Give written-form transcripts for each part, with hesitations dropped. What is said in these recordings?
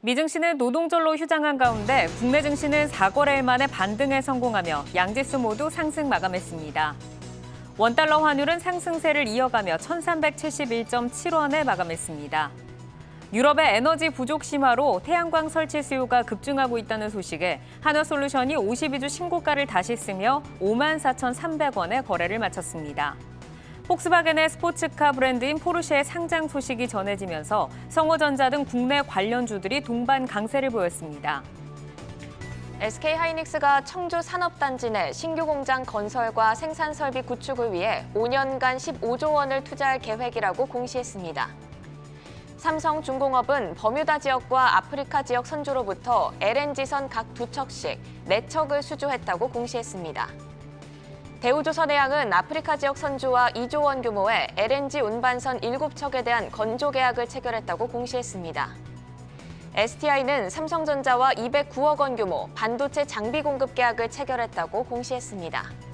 미 증시는 노동절로 휴장한 가운데 국내 증시는 4거래일 만에 반등에 성공하며 양지수 모두 상승 마감했습니다. 원달러 환율은 상승세를 이어가며 1371.7원에 마감했습니다. 유럽의 에너지 부족 심화로 태양광 설치 수요가 급증하고 있다는 소식에 한화솔루션이 52주 신고가를 다시 쓰며 54,300원에 거래를 마쳤습니다. 폭스바겐의 스포츠카 브랜드인 포르쉐의 상장 소식이 전해지면서 성호전자 등 국내 관련주들이 동반 강세를 보였습니다. SK하이닉스가 청주 산업단지 내 신규 공장 건설과 생산 설비 구축을 위해 5년간 15조 원을 투자할 계획이라고 공시했습니다. 삼성중공업은 버뮤다 지역과 아프리카 지역 선주로부터 LNG선 각 2척씩 4척을 수주했다고 공시했습니다. 대우조선해양은 아프리카 지역 선주와 2조 원 규모의 LNG 운반선 7척에 대한 건조 계약을 체결했다고 공시했습니다. STI는 삼성전자와 209억 원 규모 반도체 장비 공급 계약을 체결했다고 공시했습니다.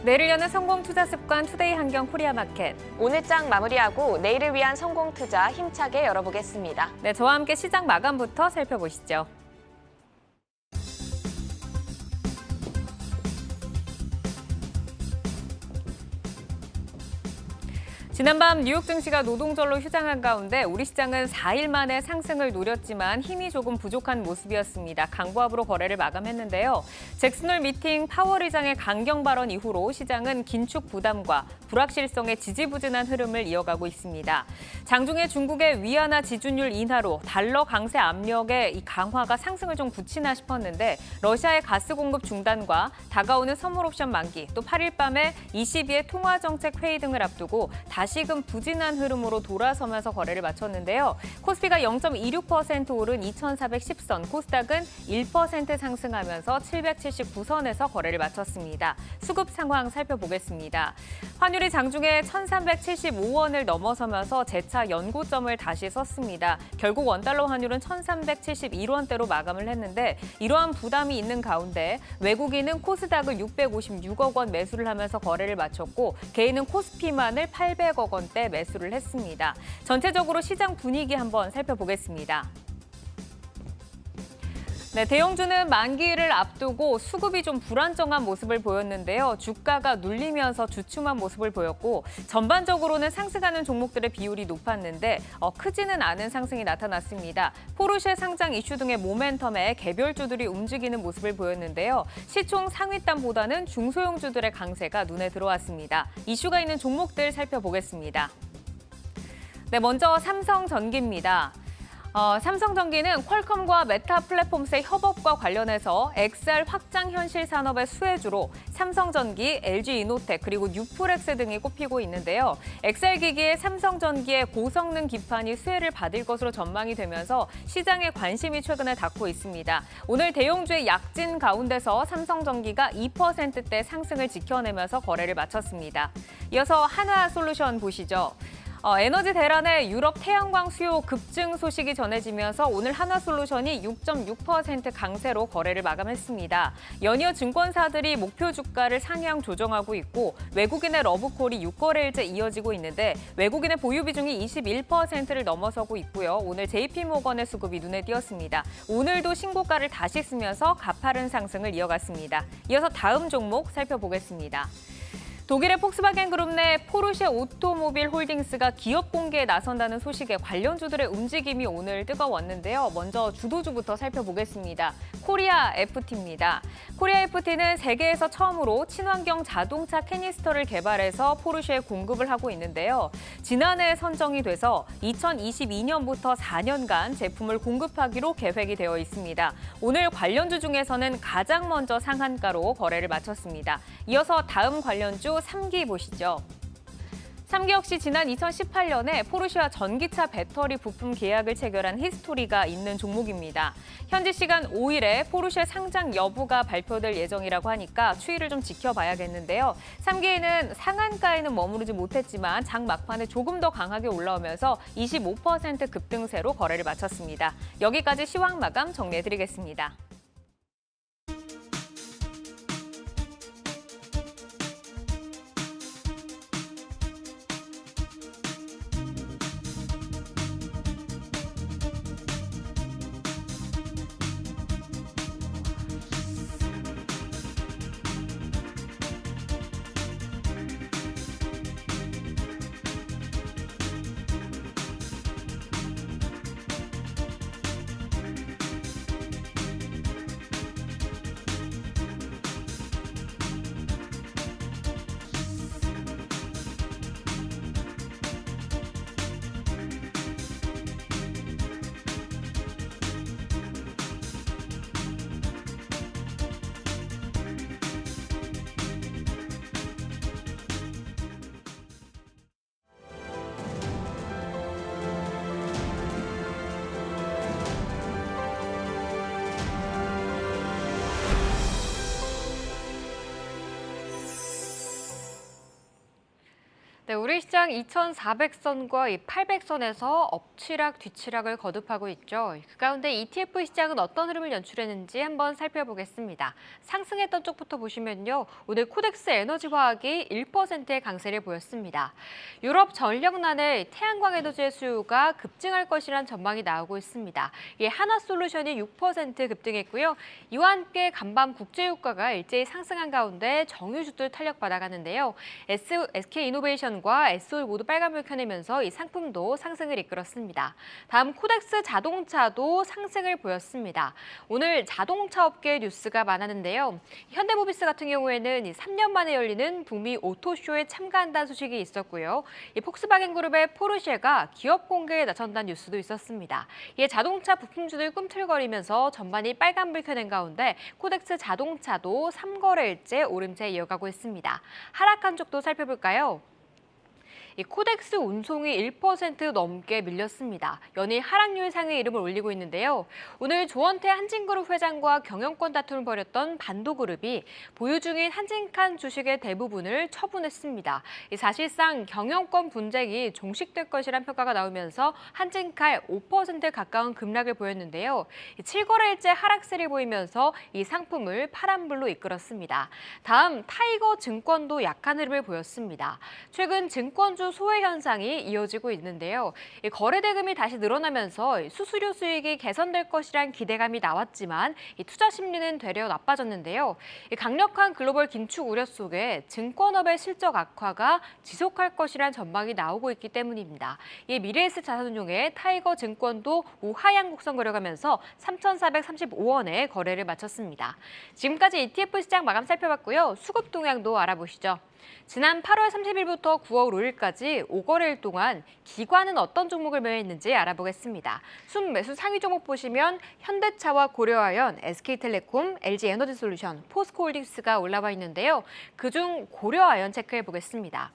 내일을 여는 성공투자습관 투데이 한경 코리아마켓. 오늘 장 마무리하고 내일을 위한 성공투자 힘차게 열어보겠습니다. 네, 저와 함께 시장 마감부터 살펴보시죠. 지난밤 뉴욕 증시가 노동절로 휴장한 가운데 우리 시장은 4일 만에 상승을 노렸지만 힘이 조금 부족한 모습이었습니다. 강보합으로 거래를 마감했는데요. 잭슨홀 미팅 파월 의장의 강경 발언 이후로 시장은 긴축 부담과 불확실성의 지지부진한 흐름을 이어가고 있습니다. 장중에 중국의 위안화 지준율 인하로 달러 강세 압력의 이 강화가 상승을 좀 굳히나 싶었는데 러시아의 가스 공급 중단과 다가오는 선물 옵션 만기, 또 8일 밤에 ECB의 통화정책 회의 등을 앞두고 다시금 부진한 흐름으로 돌아서면서 거래를 마쳤는데요. 코스피가 0.26% 오른 2,410선, 코스닥은 1% 상승하면서 779선에서 거래를 마쳤습니다. 수급 상황 살펴보겠습니다. 환율이 장중에 1,375원을 넘어서면서 재차 연고점을 다시 썼습니다. 결국 원달러 환율은 1,371원대로 마감을 했는데 이러한 부담이 있는 가운데 외국인은 코스닥을 656억 원 매수를 하면서 거래를 마쳤고 개인은 코스피만을 800억 원대 매수를 했습니다. 전체적으로 시장 분위기 한번 살펴보겠습니다. 네, 대형주는 만기를 앞두고 수급이 좀 불안정한 모습을 보였는데요. 주가가 눌리면서 주춤한 모습을 보였고 전반적으로는 상승하는 종목들의 비율이 높았는데 크지는 않은 상승이 나타났습니다. 포르쉐 상장 이슈 등의 모멘텀에 개별주들이 움직이는 모습을 보였는데요. 시총 상위단보다는 중소형주들의 강세가 눈에 들어왔습니다. 이슈가 있는 종목들 살펴보겠습니다. 네, 먼저 삼성전기입니다. 삼성전기는 퀄컴과 메타 플랫폼스의 협업과 관련해서 XR 확장 현실 산업의 수혜주로 삼성전기, LG이노텍 그리고 뉴플렉스 등이 꼽히고 있는데요. XR 기기에 삼성전기의 고성능 기판이 수혜를 받을 것으로 전망이 되면서 시장의 관심이 최근에 닿고 있습니다. 오늘 대형주의 약진 가운데서 삼성전기가 2%대 상승을 지켜내면서 거래를 마쳤습니다. 이어서 한화솔루션 보시죠. 에너지 대란의 유럽 태양광 수요 급증 소식이 전해지면서 오늘 한화솔루션이 6.6% 강세로 거래를 마감했습니다. 연이어 증권사들이 목표 주가를 상향 조정하고 있고 외국인의 러브콜이 6거래일째 이어지고 있는데 외국인의 보유 비중이 21%를 넘어서고 있고요. 오늘 JP모건의 수급이 눈에 띄었습니다. 오늘도 신고가를 다시 쓰면서 가파른 상승을 이어갔습니다. 이어서 다음 종목 살펴보겠습니다. 독일의 폭스바겐 그룹 내 포르쉐 오토모빌 홀딩스가 기업 공개에 나선다는 소식에 관련주들의 움직임이 오늘 뜨거웠는데요. 먼저 주도주부터 살펴보겠습니다. 코리아 FT입니다. 코리아 FT는 세계에서 처음으로 친환경 자동차 캐니스터를 개발해서 포르쉐에 공급을 하고 있는데요. 지난해 선정이 돼서 2022년부터 4년간 제품을 공급하기로 계획이 되어 있습니다. 오늘 관련주 중에서는 가장 먼저 상한가로 거래를 마쳤습니다. 이어서 다음 관련주 3기 보시죠. 3기 역시 지난 2018년에 포르쉐와 전기차 배터리 부품 계약을 체결한 히스토리가 있는 종목입니다. 현지 시간 5일에 포르쉐 상장 여부가 발표될 예정이라고 하니까 추이를 좀 지켜봐야겠는데요. 3기에는 상한가에는 머무르지 못했지만 장 막판에 조금 더 강하게 올라오면서 25% 급등세로 거래를 마쳤습니다. 여기까지 시황 마감 정리해드리겠습니다. 네, 우리 시장 2,400선과 이 800선에서 엎치락 뒤치락을 거듭하고 있죠. 그 가운데 ETF 시장은 어떤 흐름을 연출했는지 한번 살펴보겠습니다. 상승했던 쪽부터 보시면요. 오늘 코덱스 에너지화학이 1%의 강세를 보였습니다. 유럽 전력난에 태양광 에너지의 수요가 급증할 것이란 전망이 나오고 있습니다. 이 하나솔루션이 6% 급등했고요. 이와 함께 간밤 국제유가가 일제히 상승한 가운데 정유주들 탄력받아가는데요. SK이노베이션 과 에스올 모두 빨간불 켜내면서 이 상품도 상승을 이끌었습니다. 다음 코덱스 자동차도 상승을 보였습니다. 오늘 자동차 업계 뉴스가 많았는데요. 현대모비스 같은 경우에는 이 3년 만에 열리는 북미 오토쇼에 참가한다는 소식이 있었고요. 이 폭스바겐 그룹의 포르쉐가 기업 공개에 나선다는 뉴스도 있었습니다. 이에 자동차 부품주들 꿈틀거리면서 전반이 빨간불 켜낸 가운데 코덱스 자동차도 3거래일째 오름세 이어가고 있습니다. 하락한 쪽도 살펴볼까요? 이 코덱스 운송이 1% 넘게 밀렸습니다. 연일 하락률 상의 이름을 올리고 있는데요. 오늘 조원태 한진그룹 회장과 경영권 다툼을 벌였던 반도그룹이 보유 중인 한진칸 주식의 대부분을 처분했습니다. 사실상 경영권 분쟁이 종식될 것이란 평가가 나오면서 한진칼 5% 가까운 급락을 보였는데요. 7거래일째 하락세를 보이면서 이 상품을 파란불로 이끌었습니다. 다음 타이거 증권도 약한 흐름을 보였습니다. 최근 증권주 소외 현상이 이어지고 있는데요. 거래 대금이 다시 늘어나면서 수수료 수익이 개선될 것이란 기대감이 나왔지만 투자 심리는 되려 나빠졌는데요. 강력한 글로벌 긴축 우려 속에 증권업의 실적 악화가 지속할 것이란 전망이 나오고 있기 때문입니다. 미래에셋 자산운용의 타이거 증권도 우하향 곡선 그려가면서 3,435원에 거래를 마쳤습니다. 지금까지 ETF 시장 마감 살펴봤고요. 수급 동향도 알아보시죠. 지난 8월 30일부터 9월 5일까지 5거래일 동안 기관은 어떤 종목을 매매했는지 알아보겠습니다. 순매수 상위 종목 보시면 현대차와 고려아연, SK텔레콤, LG에너지솔루션, 포스코홀딩스가 올라와 있는데요. 그중 고려아연 체크해 보겠습니다.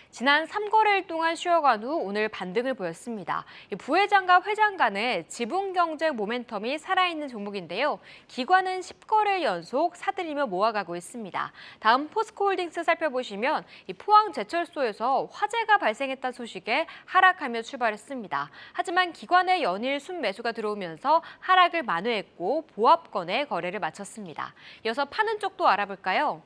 지난 3거래일 동안 쉬어간 후 오늘 반등을 보였습니다. 부회장과 회장 간의 지분 경쟁 모멘텀이 살아있는 종목인데요. 기관은 10거래일 연속 사들이며 모아가고 있습니다. 다음 포스코홀딩스 살펴보시면 포항제철소에서 화재가 발생했다는 소식에 하락하며 출발했습니다. 하지만 기관의 연일 순매수가 들어오면서 하락을 만회했고 보합권에 거래를 마쳤습니다. 이어서 파는 쪽도 알아볼까요?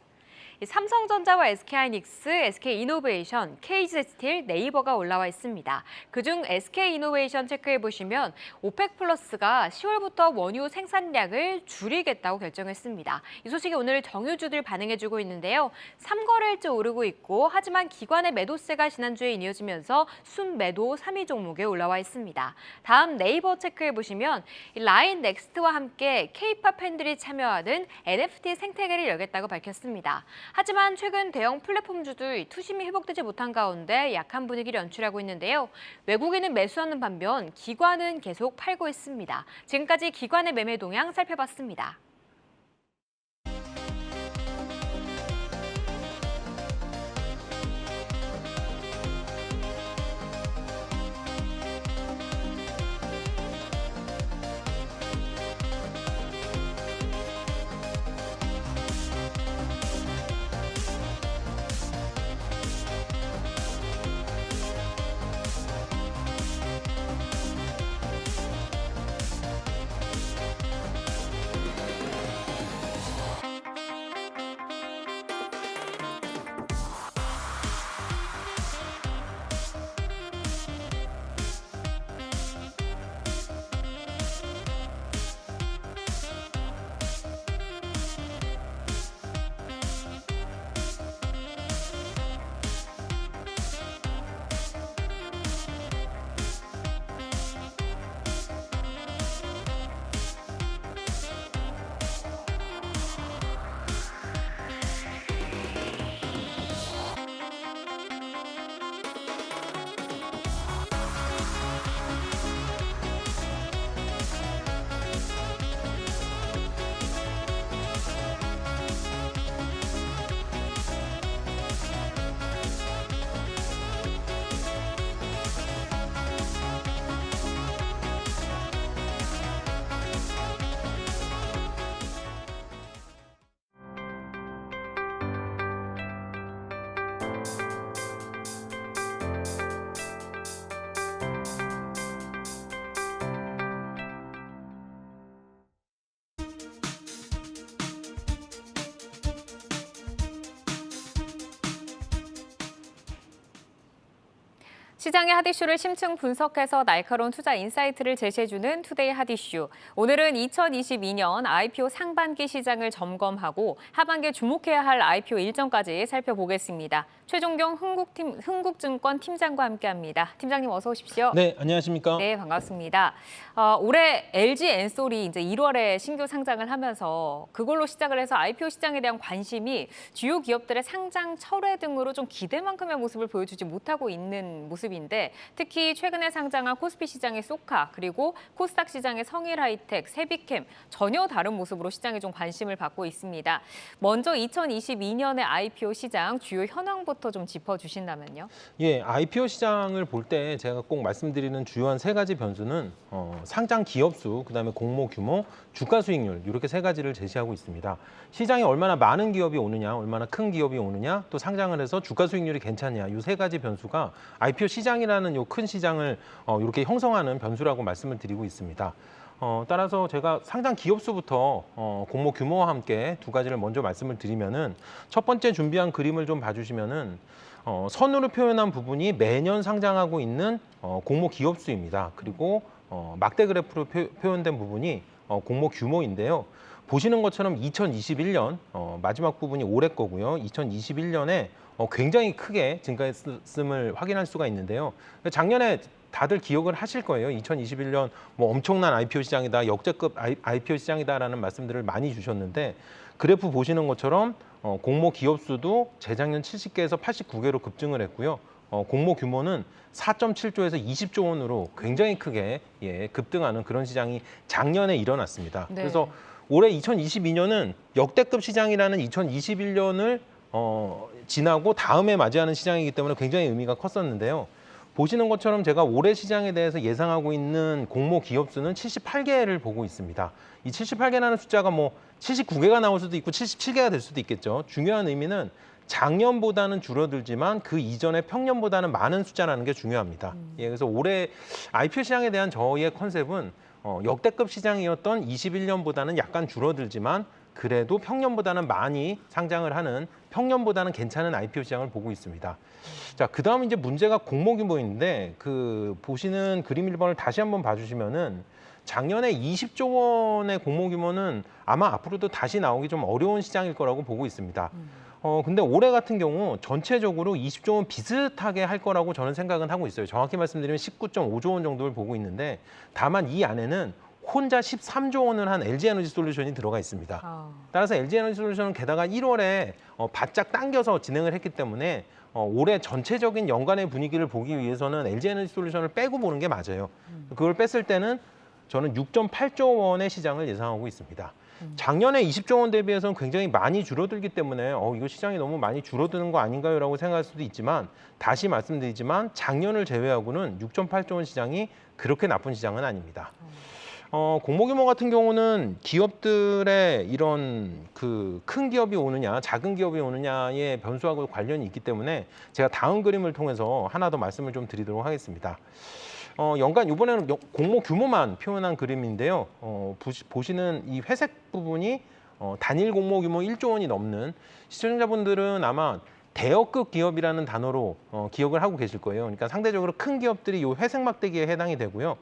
삼성전자와 SK하이닉스, SK이노베이션, KG스틸, 네이버가 올라와 있습니다. 그중 SK이노베이션 체크해보시면 오펙 플러스가 10월부터 원유 생산량을 줄이겠다고 결정했습니다. 이 소식에 오늘 정유주들 반응해주고 있는데요. 3거래일째 오르고 있고 하지만 기관의 매도세가 지난주에 이어지면서 순매도 3위 종목에 올라와 있습니다. 다음 네이버 체크해보시면 라인 넥스트와 함께 K-팝 팬들이 참여하는 NFT 생태계를 열겠다고 밝혔습니다. 하지만 최근 대형 플랫폼주들 투심이 회복되지 못한 가운데 약한 분위기를 연출하고 있는데요. 외국인은 매수하는 반면 기관은 계속 팔고 있습니다. 지금까지 기관의 매매 동향 살펴봤습니다. 시장의 핫이슈를 심층 분석해서 날카로운 투자 인사이트를 제시해주는 투데이 핫이슈. 오늘은 2022년 IPO 상반기 시장을 점검하고 하반기에 주목해야 할 IPO 일정까지 살펴보겠습니다. 최종경 흥국증권 팀장과 함께합니다. 팀장님 어서 오십시오. 네, 안녕하십니까? 네, 반갑습니다. 올해 LG 엔솔이 이제 1월에 신규 상장을 하면서 그걸로 시작을 해서 IPO 시장에 대한 관심이 주요 기업들의 상장 철회 등으로 좀 기대만큼의 모습을 보여주지 못하고 있는 모습인데 특히 최근에 상장한 코스피 시장의 소카 그리고 코스닥 시장의 성일하이텍, 세비캠 전혀 다른 모습으로 시장에 좀 관심을 받고 있습니다. 먼저 2022년의 IPO 시장 주요 현황부터 좀 짚어주신다면요. 예, IPO 시장을 볼 때 제가 꼭 말씀드리는 주요한 세 가지 변수는 상장 기업 수, 그다음에 공모 규모, 주가 수익률 이렇게 세 가지를 제시하고 있습니다. 시장에 얼마나 많은 기업이 오느냐, 얼마나 큰 기업이 오느냐, 또 상장을 해서 주가 수익률이 괜찮냐 이 세 가지 변수가 IPO 시장이라는 요 큰 시장을 이렇게 형성하는 변수라고 말씀을 드리고 있습니다. 따라서 제가 상장 기업 수부터 공모 규모와 함께 두 가지를 먼저 말씀을 드리면은 첫 번째 준비한 그림을 좀 봐주시면은 선으로 표현한 부분이 매년 상장하고 있는 공모 기업 수입니다. 그리고 막대 그래프로 표현된 부분이 공모 규모인데요. 보시는 것처럼 2021년 마지막 부분이 올해 거고요. 2021년에 굉장히 크게 증가했음을 확인할 수가 있는데요. 작년에 다들 기억을 하실 거예요. 2021년 뭐 엄청난 IPO 시장이다, 역대급 IPO 시장이다라는 말씀들을 많이 주셨는데 그래프 보시는 것처럼 공모 기업 수도 재작년 70개에서 89개로 급증을 했고요. 공모 규모는 4.7조에서 20조 원으로 굉장히 크게 급등하는 그런 시장이 작년에 일어났습니다. 네. 그래서 올해 2022년은 역대급 시장이라는 2021년을 지나고 다음에 맞이하는 시장이기 때문에 굉장히 의미가 컸었는데요. 보시는 것처럼 제가 올해 시장에 대해서 예상하고 있는 공모 기업 수는 78개를 보고 있습니다. 이 78개라는 숫자가 뭐 79개가 나올 수도 있고 77개가 될 수도 있겠죠. 중요한 의미는 작년보다는 줄어들지만 그 이전의 평년보다는 많은 숫자라는 게 중요합니다. 예, 그래서 올해 IPO 시장에 대한 저희의 컨셉은 역대급 시장이었던 21년보다는 약간 줄어들지만 그래도 평년보다는 많이 상장을 하는 평년보다는 괜찮은 IPO 시장을 보고 있습니다. 자, 그다음 이제 문제가 공모 규모인데 그 보시는 그림 1번을 다시 한번 봐주시면은 작년에 20조 원의 공모 규모는 아마 앞으로도 다시 나오기 좀 어려운 시장일 거라고 보고 있습니다. 근데 올해 같은 경우 전체적으로 20조 원 비슷하게 할 거라고 저는 생각은 하고 있어요. 정확히 말씀드리면 19.5조 원 정도를 보고 있는데 다만 이 안에는 혼자 13조 원을 한 LG에너지솔루션이 들어가 있습니다. 따라서 LG에너지솔루션은 게다가 1월에 바짝 당겨서 진행을 했기 때문에 올해 전체적인 연간의 분위기를 보기 위해서는 LG에너지솔루션을 빼고 보는 게 맞아요. 그걸 뺐을 때는 저는 6.8조 원의 시장을 예상하고 있습니다. 작년에 20조 원 대비해서는 굉장히 많이 줄어들기 때문에 이거 시장이 너무 많이 줄어드는 거 아닌가요? 라고 생각할 수도 있지만 다시 말씀드리지만 작년을 제외하고는 6.8조 원 시장이 그렇게 나쁜 시장은 아닙니다. 공모 규모 같은 경우는 기업들의 이런 그 큰 기업이 오느냐 작은 기업이 오느냐의 변수하고 관련이 있기 때문에 제가 다음 그림을 통해서 하나 더 말씀을 좀 드리도록 하겠습니다. 연간 이번에는 공모 규모만 표현한 그림인데요. 보시는 이 회색 부분이 단일 공모 규모 1조 원이 넘는 시청자분들은 아마 대여급 기업이라는 단어로 기억을 하고 계실 거예요. 그러니까 상대적으로 큰 기업들이 이 회색 막대기에 해당이 되고요.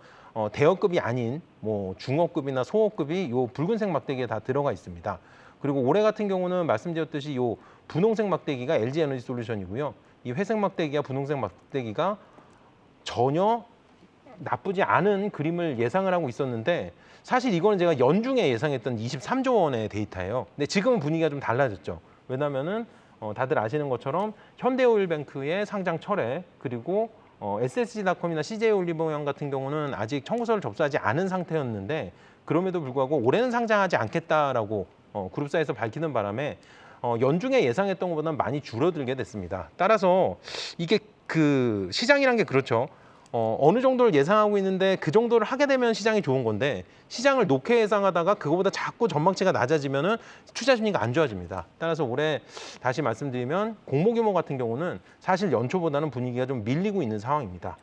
대여급이 아닌 뭐 중어급이나 소어급이 이 붉은색 막대기에 다 들어가 있습니다. 그리고 올해 같은 경우는 말씀드렸듯이 이 분홍색 막대기가 LG에너지솔루션이고요. 이 회색 막대기와 분홍색 막대기가 전혀 나쁘지 않은 그림을 예상을 하고 있었는데 사실 이거는 제가 연중에 예상했던 23조 원의 데이터예요. 근데 지금은 분위기가 좀 달라졌죠. 왜냐면은 다들 아시는 것처럼 현대오일뱅크의 상장 철회 그리고 SSG닷컴이나 CJ올리버영 같은 경우는 아직 청구서를 접수하지 않은 상태였는데 그럼에도 불구하고 올해는 상장하지 않겠다라고 그룹사에서 밝히는 바람에 연중에 예상했던 것보다는 많이 줄어들게 됐습니다. 따라서 이게 그 시장이란 게 그렇죠. 어느 정도를 예상하고 있는데 그 정도를 하게 되면 시장이 좋은 건데 시장을 높게 예상하다가 그거보다 자꾸 전망치가 낮아지면은 투자 심리가 안 좋아집니다. 따라서 올해 다시 말씀드리면 공모 규모 같은 경우는 사실 연초보다는 분위기가 좀 밀리고 있는 상황입니다.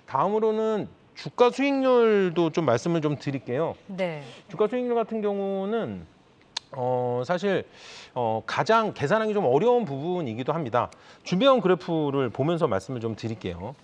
다음으로는 주가 수익률도 좀 말씀을 좀 드릴게요. 네. 주가 수익률 같은 경우는 사실 가장 계산하기 좀 어려운 부분이기도 합니다. 준비한 그래프를 보면서 말씀을 좀 드릴게요.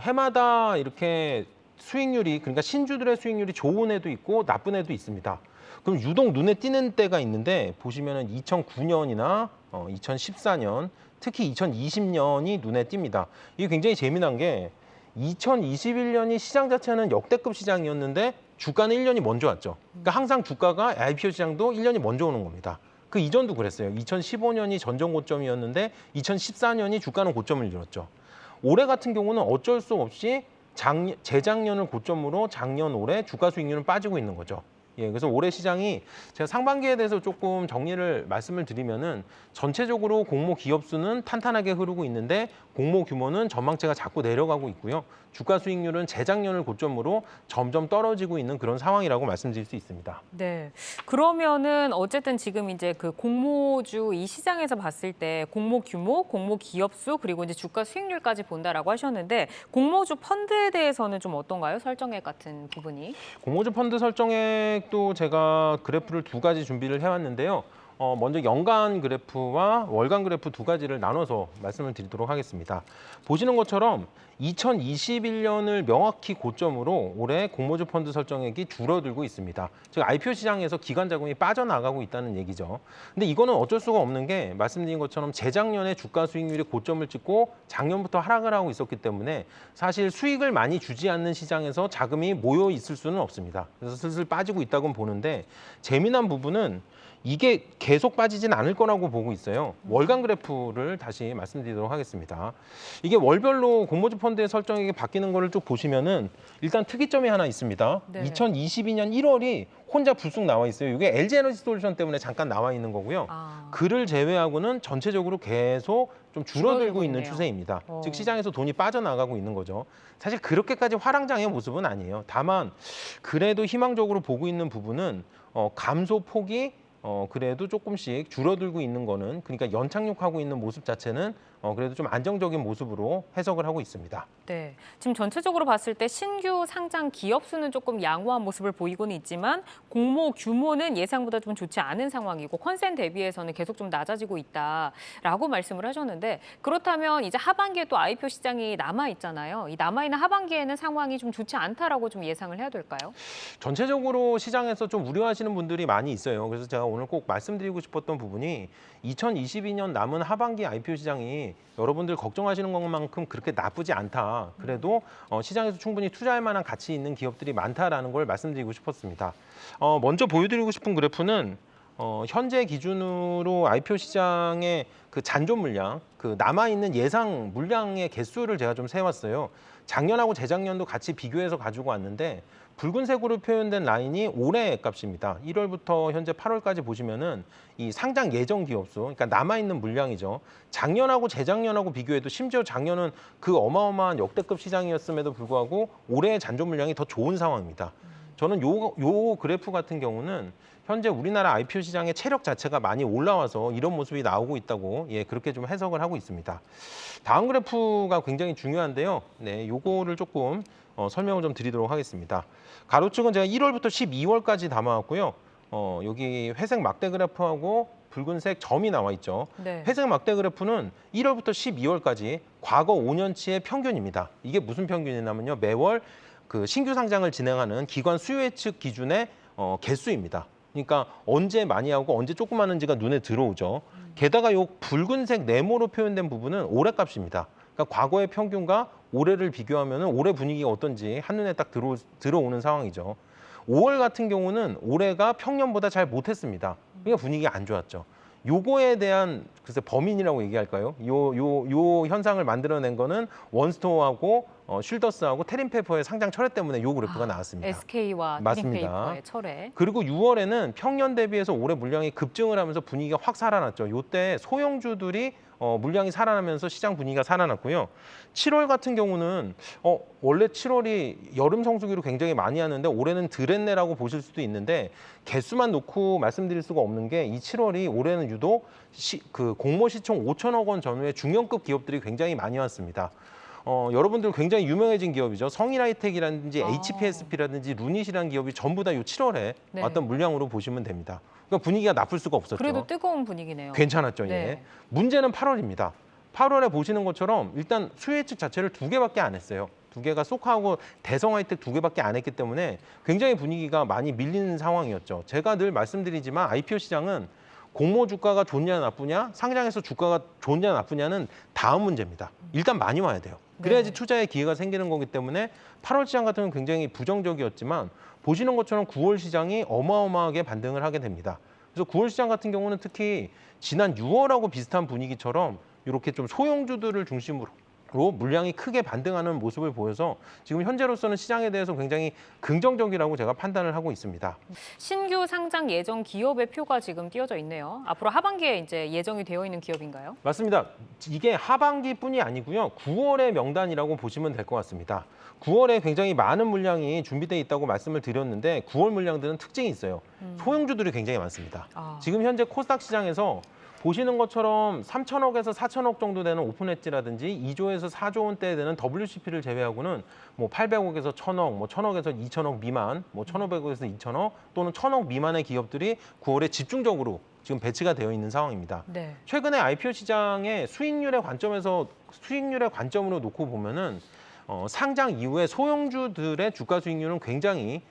해마다 이렇게 수익률이, 그러니까 신주들의 수익률이 좋은 해도 있고 나쁜 해도 있습니다. 그럼 유독 눈에 띄는 때가 있는데 보시면은 2009년이나 2014년, 특히 2020년이 눈에 띕니다. 이게 굉장히 재미난 게 2021년이 시장 자체는 역대급 시장이었는데 주가는 1년이 먼저 왔죠. 그러니까 항상 주가가 IPO 시장도 1년이 먼저 오는 겁니다. 그 이전도 그랬어요. 2015년이 전전 고점이었는데 2014년이 주가는 고점을 이뤘죠. 올해 같은 경우는 어쩔 수 없이 재작년을 고점으로 작년 올해 주가 수익률은 빠지고 있는 거죠. 예, 그래서 올해 시장이 제가 상반기에 대해서 조금 정리를 말씀을 드리면은 전체적으로 공모 기업 수는 탄탄하게 흐르고 있는데 공모 규모는 전망치가 자꾸 내려가고 있고요. 주가 수익률은 재작년을 고점으로 점점 떨어지고 있는 그런 상황이라고 말씀드릴 수 있습니다. 네. 그러면은 어쨌든 지금 이제 그 공모주 이 시장에서 봤을 때 공모 규모, 공모 기업 수, 그리고 이제 주가 수익률까지 본다라고 하셨는데 공모주 펀드에 대해서는 좀 어떤가요? 설정액 같은 부분이? 공모주 펀드 설정액도 제가 그래프를 두 가지 준비를 해왔는데요. 먼저 연간 그래프와 월간 그래프 두 가지를 나눠서 말씀을 드리도록 하겠습니다. 보시는 것처럼 2021년을 명확히 고점으로 올해 공모주 펀드 설정액이 줄어들고 있습니다. 즉 IPO 시장에서 기관 자금이 빠져나가고 있다는 얘기죠. 근데 이거는 어쩔 수가 없는 게 말씀드린 것처럼 재작년에 주가 수익률이 고점을 찍고 작년부터 하락을 하고 있었기 때문에 사실 수익을 많이 주지 않는 시장에서 자금이 모여 있을 수는 없습니다. 그래서 슬슬 빠지고 있다고 보는데 재미난 부분은 이게 계속 빠지진 않을 거라고 보고 있어요. 월간 그래프를 다시 말씀드리도록 하겠습니다. 이게 월별로 공모주 펀드의 설정액이 바뀌는 거를 쭉 보시면은 일단 특이점이 하나 있습니다. 네. 2022년 1월이 혼자 불쑥 나와 있어요. 이게 LG 에너지 솔루션 때문에 잠깐 나와 있는 거고요. 그를 제외하고는 전체적으로 계속 좀 줄어들고 있는 있네요. 추세입니다. 즉 시장에서 돈이 빠져나가고 있는 거죠. 사실 그렇게까지 화랑장의 모습은 아니에요. 다만 그래도 희망적으로 보고 있는 부분은 감소 폭이 그래도 조금씩 줄어들고 있는 거는, 그러니까 연착륙하고 있는 모습 자체는 그래도 좀 안정적인 모습으로 해석을 하고 있습니다. 네, 지금 전체적으로 봤을 때 신규 상장 기업 수는 조금 양호한 모습을 보이고는 있지만 공모 규모는 예상보다 좀 좋지 않은 상황이고 컨센 대비해서는 계속 좀 낮아지고 있다라고 말씀을 하셨는데, 그렇다면 이제 하반기에 또 IPO 시장이 남아 있잖아요. 이 남아 있는 하반기에는 상황이 좀 좋지 않다라고 좀 예상을 해야 될까요? 전체적으로 시장에서 좀 우려하시는 분들이 많이 있어요. 그래서 제가 오늘 꼭 말씀드리고 싶었던 부분이 2022년 남은 하반기 IPO 시장이 여러분들 걱정하시는 것만큼 그렇게 나쁘지 않다. 그래도 시장에서 충분히 투자할 만한 가치 있는 기업들이 많다라는 걸 말씀드리고 싶었습니다. 먼저 보여드리고 싶은 그래프는 현재 기준으로 IPO 시장의 그 잔존 물량, 그 남아있는 예상 물량의 개수를 제가 좀 세왔어요. 작년하고 재작년도 같이 비교해서 가지고 왔는데 붉은색으로 표현된 라인이 올해 값입니다. 1월부터 현재 8월까지 보시면은 이 상장 예정 기업수, 그러니까 남아있는 물량이죠. 작년하고 재작년하고 비교해도 심지어 작년은 그 어마어마한 역대급 시장이었음에도 불구하고 올해의 잔존 물량이 더 좋은 상황입니다. 저는 요 그래프 같은 경우는 현재 우리나라 IPO 시장의 체력 자체가 많이 올라와서 이런 모습이 나오고 있다고 그렇게 좀 해석을 하고 있습니다. 다음 그래프가 굉장히 중요한데요. 네, 요거를 조금 설명을 좀 드리도록 하겠습니다. 가로축은 제가 1월부터 12월까지 담아왔고요. 여기 회색 막대 그래프하고 붉은색 점이 나와 있죠. 네. 회색 막대 그래프는 1월부터 12월까지 과거 5년치의 평균입니다. 이게 무슨 평균이냐면요. 매월 그 신규 상장을 진행하는 기관 수요예측 기준의 개수입니다. 그러니까 언제 많이 하고 언제 조금 하는지가 눈에 들어오죠. 게다가 이 붉은색 네모로 표현된 부분은 올해 값입니다. 그러니까 과거의 평균과 올해를 비교하면 올해 분위기가 어떤지 한눈에 딱 들어오는 상황이죠. 5월 같은 경우는 올해가 평년보다 잘 못했습니다. 그러니까 분위기가 안 좋았죠. 요거에 대한 글쎄 범인이라고 얘기할까요? 요 현상을 만들어낸 거는 원스토어하고 쉴더스하고 테린페퍼의 상장 철회 때문에 요 그래프가 나왔습니다. SK와 맞습니다. 테린페이퍼의 철회. 그리고 6월에는 평년 대비해서 올해 물량이 급증을 하면서 분위기가 확 살아났죠. 요때 소형주들이 물량이 살아나면서 시장 분위기가 살아났고요. 7월 같은 경우는 원래 7월이 여름 성수기로 굉장히 많이 하는데 올해는 덜했네라고 보실 수도 있는데 개수만 놓고 말씀드릴 수가 없는 게 이 7월이 올해는 유독 그 공모 시총 5천억 원 전후의 중형급 기업들이 굉장히 많이 왔습니다. 여러분들 굉장히 유명해진 기업이죠. 성일하이텍이라든지 HPSP라든지 루닛이라는 기업이 전부 다 이 7월에 네. 왔던 물량으로 보시면 됩니다. 그러니까 분위기가 나쁠 수가 없었죠. 그래도 뜨거운 분위기네요. 괜찮았죠. 네. 예. 문제는 8월입니다. 8월에 보시는 것처럼 일단 수요 예측 자체를 2개밖에 안 했어요. 2개가 소카하고 대성 하이텍 2개밖에 안 했기 때문에 굉장히 분위기가 많이 밀리는 상황이었죠. 제가 늘 말씀드리지만 IPO 시장은 공모 주가가 좋냐 나쁘냐, 상장해서 주가가 좋냐 나쁘냐는 다음 문제입니다. 일단 많이 와야 돼요. 그래야지 투자의 기회가 생기는 거기 때문에 8월 시장 같은 경우는 굉장히 부정적이었지만 보시는 것처럼 9월 시장이 어마어마하게 반등을 하게 됩니다. 그래서 9월 시장 같은 경우는 특히 지난 6월하고 비슷한 분위기처럼 이렇게 좀 소형주들을 중심으로 물량이 크게 반등하는 모습을 보여서 지금 현재로서는 시장에 대해서 굉장히 긍정적이라고 제가 판단을 하고 있습니다. 신규 상장 예정 기업의 표가 지금 띄어져 있네요. 앞으로 하반기에 이제 예정이 되어 있는 기업인가요? 맞습니다. 이게 하반기뿐이 아니고요. 9월의 명단이라고 보시면 될 것 같습니다. 9월에 굉장히 많은 물량이 준비되어 있다고 말씀을 드렸는데 9월 물량들은 특징이 있어요. 소형주들이 굉장히 많습니다. 지금 현재 코스닥 시장에서 보시는 것처럼 3천억에서 4천억 정도 되는 오픈 엣지라든지 2조에서 4조 원대 되는 WCP를 제외하고는 뭐 800억에서 1,000억, 뭐 1,000억에서 2,000억 미만, 뭐 1,500억에서 2,000억 또는 1,000억 미만의 기업들이 9월에 집중적으로 지금 배치가 되어 있는 상황입니다. 네. 최근에 IPO 시장의 수익률의 관점으로 놓고 보면은 상장 이후에 소형주들의 주가 수익률은 굉장히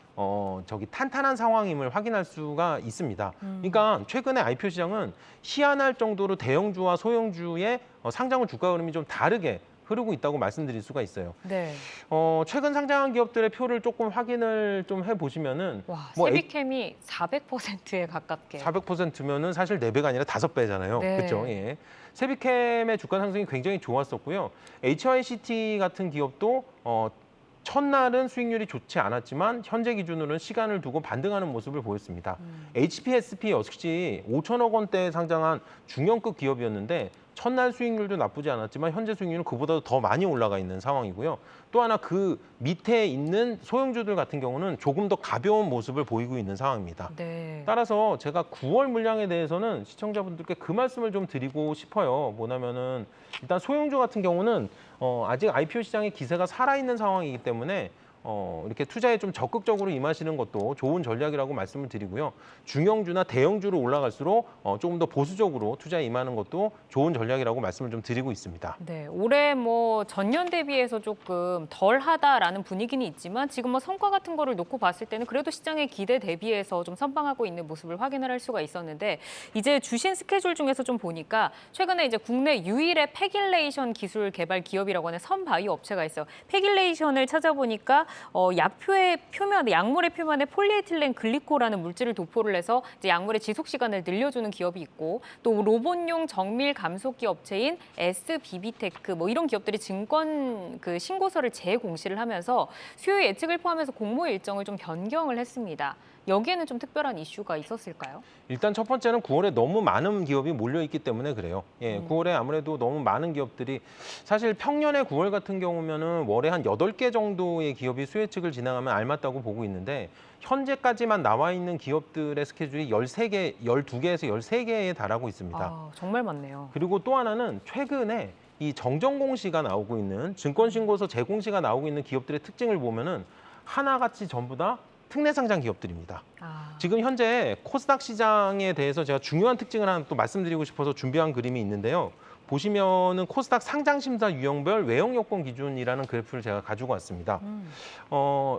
탄탄한 상황임을 확인할 수가 있습니다. 그러니까 최근에 IPO 시장은 희한할 정도로 대형주와 소형주의 상장 후 주가 흐름이 좀 다르게 흐르고 있다고 말씀드릴 수가 있어요. 네. 최근 상장한 기업들의 표를 조금 확인을 좀 해보시면은 와, 뭐 세비캠이 400%에 가깝게. 400%면은 사실 4배가 아니라 5배잖아요. 네. 그렇죠? 예. 세비캠의 주가 상승이 굉장히 좋았었고요. HYCT 같은 기업도 첫날은 수익률이 좋지 않았지만 현재 기준으로는 시간을 두고 반등하는 모습을 보였습니다. HPSP 역시 5천억 원대에 상장한 중형급 기업이었는데 첫날 수익률도 나쁘지 않았지만 현재 수익률은 그보다도 더 많이 올라가 있는 상황이고요. 또 하나 그 밑에 있는 소형주들 같은 경우는 조금 더 가벼운 모습을 보이고 있는 상황입니다. 네. 따라서 제가 9월 물량에 대해서는 시청자분들께 그 말씀을 좀 드리고 싶어요. 뭐냐면은 일단 소형주 같은 경우는 아직 IPO 시장의 기세가 살아있는 상황이기 때문에 이렇게 투자에 좀 적극적으로 임하시는 것도 좋은 전략이라고 말씀을 드리고요. 중형주나 대형주로 올라갈수록 조금 더 보수적으로 투자에 임하는 것도 좋은 전략이라고 말씀을 좀 드리고 있습니다. 네, 올해 뭐 전년 대비해서 조금 덜하다라는 분위기는 있지만 지금 뭐 성과 같은 거를 놓고 봤을 때는 그래도 시장의 기대 대비해서 좀 선방하고 있는 모습을 확인을 할 수가 있었는데 이제 주신 스케줄 중에서 좀 보니까 최근에 이제 국내 유일의 팩일레이션 기술 개발 기업이라고 하는 선바이오 업체가 있어요. 팩일레이션을 찾아보니까 약표의 표면, 약물의 표면에 폴리에틸렌 글리코라는 물질을 도포를 해서 이제 약물의 지속 시간을 늘려주는 기업이 있고 또 로봇용 정밀 감속기 업체인 SBB테크 뭐 이런 기업들이 증권 그 신고서를 재공시를 하면서 수요 예측을 포함해서 공모 일정을 좀 변경을 했습니다. 여기에는 좀 특별한 이슈가 있었을까요? 일단 첫 번째는 9월에 너무 많은 기업이 몰려있기 때문에 그래요. 예, 9월에 아무래도 너무 많은 기업들이 사실 평년의 9월 같은 경우면은 월에 한 8개 정도의 기업이 수요 예측을 진행하면 알맞다고 보고 있는데 현재까지만 나와 있는 기업들의 스케줄이 13개, 12개에서 13개에 달하고 있습니다. 아, 정말 많네요. 그리고 또 하나는 최근에 이 정정공시가 나오고 있는 증권신고서 재공시가 나오고 있는 기업들의 특징을 보면은 하나같이 전부 다 특례 상장 기업들입니다. 지금 현재 코스닥 시장에 대해서 제가 중요한 특징을 하나 또 말씀드리고 싶어서 준비한 그림이 있는데요. 보시면은 코스닥 상장심사 유형별 외형 요건 기준이라는 그래프를 제가 가지고 왔습니다.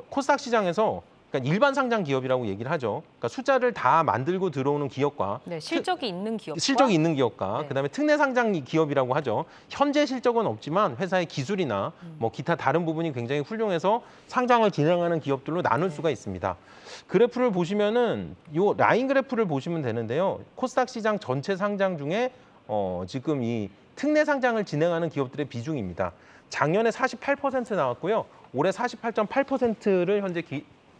코스닥 시장에서 그러니까 일반 상장 기업이라고 얘기를 하죠. 그러니까 숫자를 다 만들고 들어오는 기업과 네, 실적이 있는 기업과 실적이 있는 기업과 네. 그다음에 특례 상장 기업이라고 하죠. 현재 실적은 없지만 회사의 기술이나 뭐 기타 다른 부분이 굉장히 훌륭해서 상장을 진행하는 기업들로 나눌 수가 있습니다. 그래프를 보시면은 요 라인 그래프를 보시면 되는데요. 코스닥 시장 전체 상장 중에 지금 이 특례 상장을 진행하는 기업들의 비중입니다. 작년에 48% 나왔고요. 올해 48.8%를 현재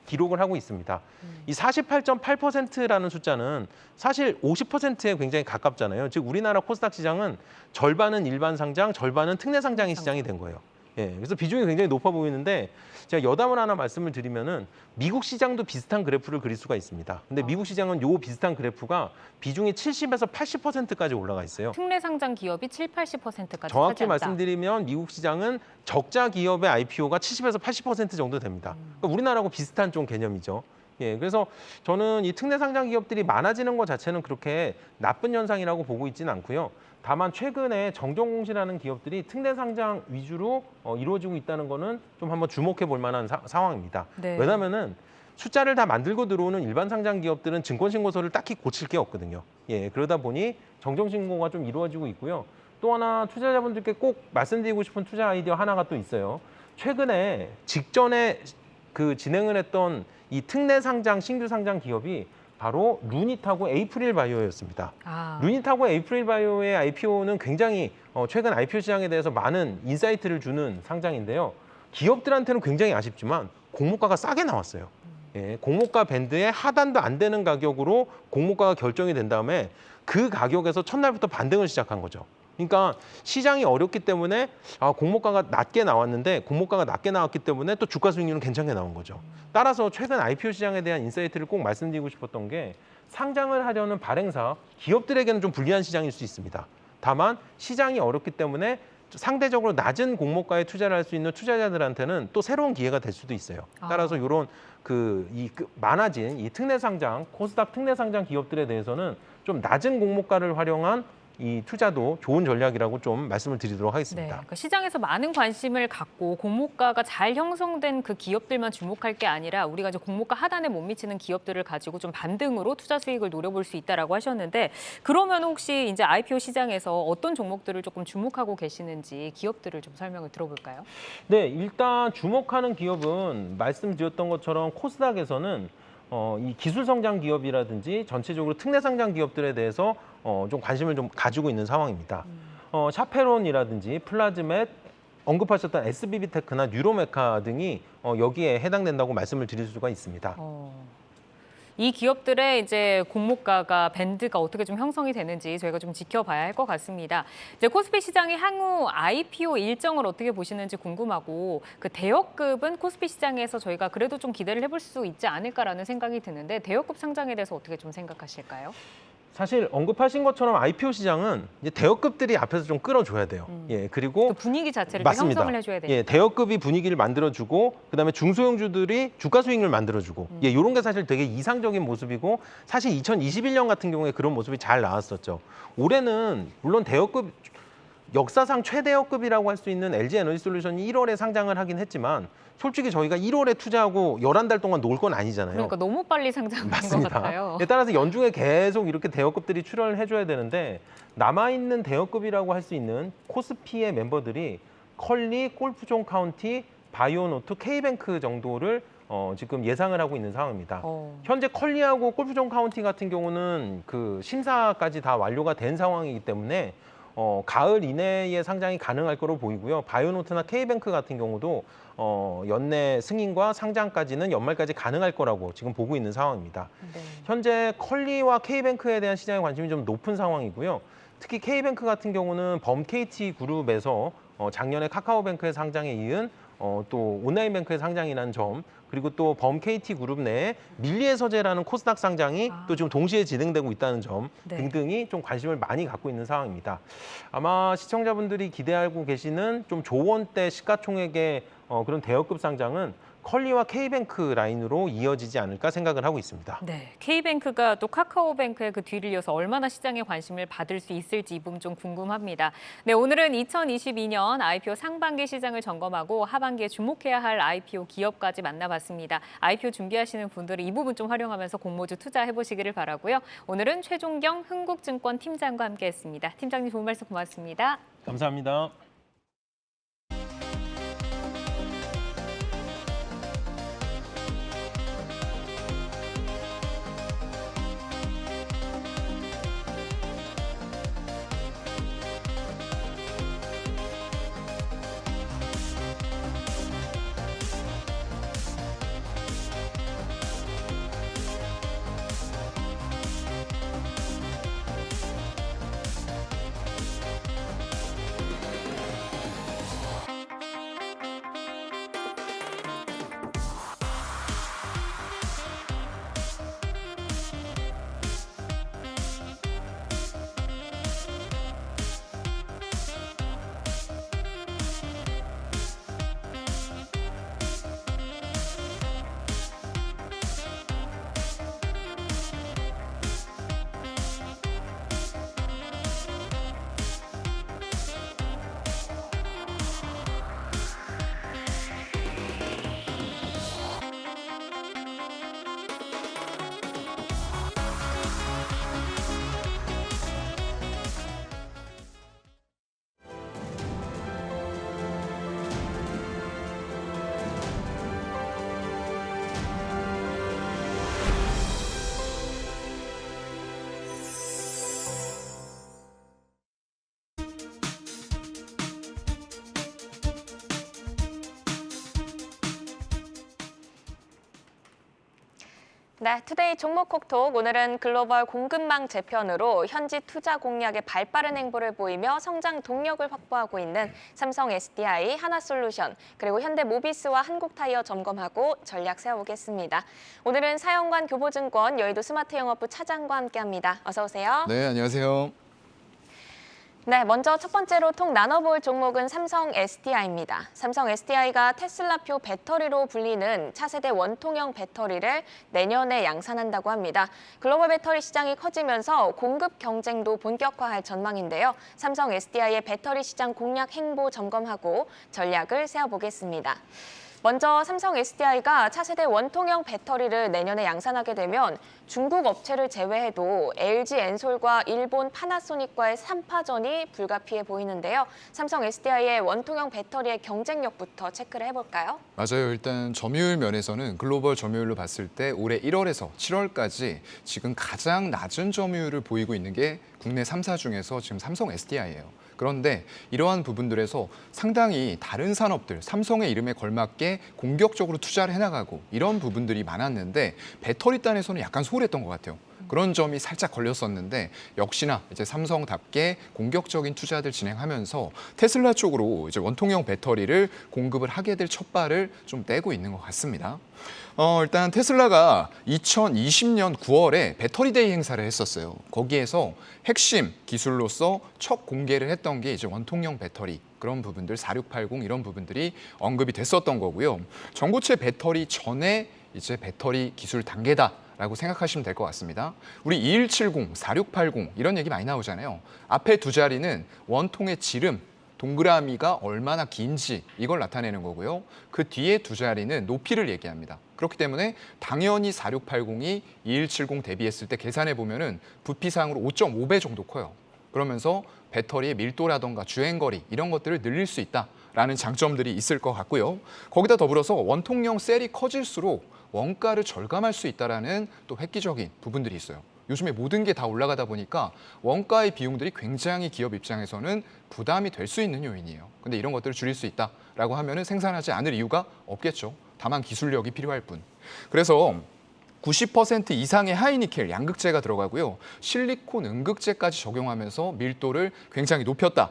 기록을 하고 있습니다. 이 48.8%라는 숫자는 사실 50%에 굉장히 가깝잖아요. 즉 우리나라 코스닥 시장은 절반은 일반 상장, 절반은 특례 상장의 시장이 된 거예요. 예, 그래서 비중이 굉장히 높아 보이는데 제가 여담을 하나 말씀을 드리면은 미국 시장도 비슷한 그래프를 그릴 수가 있습니다. 근데 미국 시장은 요 비슷한 그래프가 비중이 70에서 80%까지 올라가 있어요. 특례 상장 기업이 70~80%까지 정확히 말씀드리면 미국 시장은 적자 기업의 IPO가 70에서 80% 정도 됩니다. 그러니까 우리나라하고 비슷한 좀 개념이죠. 예, 그래서 저는 이 특례 상장 기업들이 많아지는 것 자체는 그렇게 나쁜 현상이라고 보고 있지는 않고요. 다만 최근에 정정공시라는 기업들이 특례 상장 위주로 이루어지고 있다는 거는 좀 한번 주목해 볼 만한 상황입니다. 네. 왜냐하면은 숫자를 다 만들고 들어오는 일반 상장 기업들은 증권신고서를 딱히 고칠 게 없거든요. 예, 그러다 보니 정정신고가 좀 이루어지고 있고요. 또 하나 투자자분들께 꼭 말씀드리고 싶은 투자 아이디어 하나가 또 있어요. 최근에 직전에 그 진행을 했던 이 특례 상장, 신규 상장 기업이 바로 루닛하고 에이프릴 바이오였습니다. 루닛하고 에이프릴 바이오의 IPO는 굉장히 최근 IPO 시장에 대해서 많은 인사이트를 주는 상장인데요. 기업들한테는 굉장히 아쉽지만 공모가가 싸게 나왔어요. 예, 공모가 밴드에 하단도 안 되는 가격으로 공모가가 결정이 된 다음에 그 가격에서 첫날부터 반등을 시작한 거죠. 그러니까 시장이 어렵기 때문에 공모가가 낮게 나왔는데 공모가가 낮게 나왔기 때문에 또 주가 수익률은 괜찮게 나온 거죠. 따라서 최근 IPO 시장에 대한 인사이트를 꼭 말씀드리고 싶었던 게 상장을 하려는 발행사, 기업들에게는 좀 불리한 시장일 수 있습니다. 다만 시장이 어렵기 때문에 상대적으로 낮은 공모가에 투자를 할 수 있는 투자자들한테는 또 새로운 기회가 될 수도 있어요. 따라서 이런 많아진 이 특례 상장, 코스닥 특례 상장 기업들에 대해서는 좀 낮은 공모가를 활용한 이 투자도 좋은 전략이라고 좀 말씀을 드리도록 네, 하겠습니다. 그러니까 시장에서 많은 관심을 갖고 공모가가 잘 형성된 그 기업들만 주목할 게 아니라 우리가 이제 공모가 하단에 못 미치는 기업들을 가지고 좀 반등으로 투자 수익을 노려볼 수 있다라고 하셨는데 그러면 혹시 이제 IPO 시장에서 어떤 종목들을 조금 주목하고 계시는지 기업들을 좀 설명을 들어볼까요? 네, 일단 주목하는 기업은 말씀드렸던 것처럼 코스닥에서는 이 기술 성장 기업이라든지 전체적으로 특례 상장 기업들에 대해서 좀 관심을 좀 가지고 있는 상황입니다. 샤페론이라든지 플라즈멧, 언급하셨던 SBB테크나 뉴로메카 등이 여기에 해당된다고 말씀을 드릴 수가 있습니다. 이 기업들의 이제 공모가가 밴드가 어떻게 좀 형성이 되는지 저희가 좀 지켜봐야 할 것 같습니다. 이제 코스피 시장의 향후 IPO 일정을 어떻게 보시는지 궁금하고 그 대여급은 코스피 시장에서 저희가 그래도 좀 기대를 해볼 수 있지 않을까라는 생각이 드는데 대여급 상장에 대해서 어떻게 좀 생각하실까요? 사실 언급하신 것처럼 IPO 시장은 이제 대여급들이 앞에서 좀 끌어줘야 돼요. 예, 그리고 그 분위기 자체를 좀 맞습니다. 형성을 해줘야 되니까. 예, 대여급이 분위기를 만들어주고 그다음에 중소형주들이 주가 수익률을 만들어주고 예, 이런 게 사실 되게 이상적인 모습이고 사실 2021년 같은 경우에 그런 모습이 잘 나왔었죠. 올해는 물론 대여급 역사상 최대여급이라고 할 수 있는 LG에너지솔루션이 1월에 상장을 하긴 했지만 솔직히 저희가 1월에 투자하고 11달 동안 놀 건 아니잖아요. 그러니까 너무 빨리 상장된 것 같아요. 예, 따라서 연중에 계속 이렇게 대여급들이 출연을 해줘야 되는데 남아있는 대여급이라고 할 수 있는 코스피의 멤버들이 컬리, 골프존 카운티, 바이오노트, K뱅크 정도를 지금 예상을 하고 있는 상황입니다. 현재 컬리하고 골프존 카운티 같은 경우는 그 심사까지 다 완료가 된 상황이기 때문에 가을 이내에 상장이 가능할 거로 보이고요. 바이오노트나 K뱅크 같은 경우도 연내 승인과 상장까지는 연말까지 가능할 거라고 지금 보고 있는 상황입니다. 네. 현재 컬리와 K뱅크에 대한 시장의 관심이 좀 높은 상황이고요. 특히 K뱅크 같은 경우는 범KT 그룹에서 작년에 카카오뱅크의 상장에 이은 또 온라인뱅크의 상장이라는 점 그리고 또 범KT 그룹 내에 밀리의 서재라는 코스닥 상장이 또 지금 동시에 진행되고 있다는 점 네. 등등이 좀 관심을 많이 갖고 있는 상황입니다. 아마 시청자분들이 기대하고 계시는 좀 조원대 시가총액의 그런 대여급 상장은 컬리와 K뱅크 라인으로 이어지지 않을까 생각을 하고 있습니다. 네, K뱅크가 또 카카오뱅크의 그 뒤를 이어서 얼마나 시장의 관심을 받을 수 있을지 이 부분 좀 궁금합니다. 네, 오늘은 2022년 IPO 상반기 시장을 점검하고 하반기에 주목해야 할 IPO 기업까지 만나봤습니다. IPO 준비하시는 분들은 이 부분 좀 활용하면서 공모주 투자해보시기를 바라고요. 오늘은 최종경 흥국증권 팀장과 함께했습니다. 팀장님 좋은 말씀 고맙습니다. 감사합니다. 네, 투데이 종목 콕톡 오늘은 글로벌 공급망 재편으로 현지 투자 공략에 발빠른 행보를 보이며 성장 동력을 확보하고 있는 삼성 SDI, 하나솔루션, 그리고 현대모비스와 한국타이어 점검하고 전략 세워보겠습니다. 오늘은 사영관 교보증권 여의도 스마트영업부 차장과 함께합니다. 어서 오세요. 네, 안녕하세요. 네, 먼저 첫 번째로 통 나눠볼 종목은 삼성 SDI입니다. 삼성 SDI가 테슬라표 배터리로 불리는 차세대 원통형 배터리를 내년에 양산한다고 합니다. 글로벌 배터리 시장이 커지면서 공급 경쟁도 본격화할 전망인데요. 삼성 SDI의 배터리 시장 공략 행보 점검하고 전략을 세워보겠습니다. 먼저 삼성 SDI가 차세대 원통형 배터리를 내년에 양산하게 되면 중국 업체를 제외해도 LG 엔솔과 일본 파나소닉과의 3파전이 불가피해 보이는데요. 삼성 SDI의 원통형 배터리의 경쟁력부터 체크를 해볼까요? 맞아요. 일단 점유율 면에서는 글로벌 점유율로 봤을 때 올해 1월에서 7월까지 지금 가장 낮은 점유율을 보이고 있는 게 국내 3사 중에서 지금 삼성 SDI예요. 그런데 이러한 부분들에서 상당히 다른 산업들, 삼성의 이름에 걸맞게 공격적으로 투자를 해나가고 이런 부분들이 많았는데 배터리 단에서는 약간 소홀했던 것 같아요. 그런 점이 살짝 걸렸었는데 역시나 이제 삼성답게 공격적인 투자들 진행하면서 테슬라 쪽으로 이제 원통형 배터리를 공급을 하게 될 첫발을 좀 떼고 있는 것 같습니다. 일단 테슬라가 2020년 9월에 배터리데이 행사를 했었어요. 거기에서 핵심 기술로서 첫 공개를 했던 게 이제 원통형 배터리 그런 부분들 4680 이런 부분들이 언급이 됐었던 거고요. 전고체 배터리 전에 이제 배터리 기술 단계다라고 생각하시면 될 것 같습니다. 우리 2170, 4680 이런 얘기 많이 나오잖아요. 앞에 두 자리는 원통의 지름, 동그라미가 얼마나 긴지 이걸 나타내는 거고요. 그 뒤에 두 자리는 높이를 얘기합니다. 그렇기 때문에 당연히 4680이 2170 대비했을 때 계산해 보면은 부피상으로 5.5배 정도 커요. 그러면서 배터리의 밀도라던가 주행거리 이런 것들을 늘릴 수 있다라는 장점들이 있을 것 같고요. 거기다 더불어서 원통형 셀이 커질수록 원가를 절감할 수 있다라는 또 획기적인 부분들이 있어요. 요즘에 모든 게 다 올라가다 보니까 원가의 비용들이 굉장히 기업 입장에서는 부담이 될 수 있는 요인이에요. 근데 이런 것들을 줄일 수 있다라고 하면은 생산하지 않을 이유가 없겠죠. 다만 기술력이 필요할 뿐. 그래서 90% 이상의 하이니켈 양극재가 들어가고요. 실리콘 음극재까지 적용하면서 밀도를 굉장히 높였다.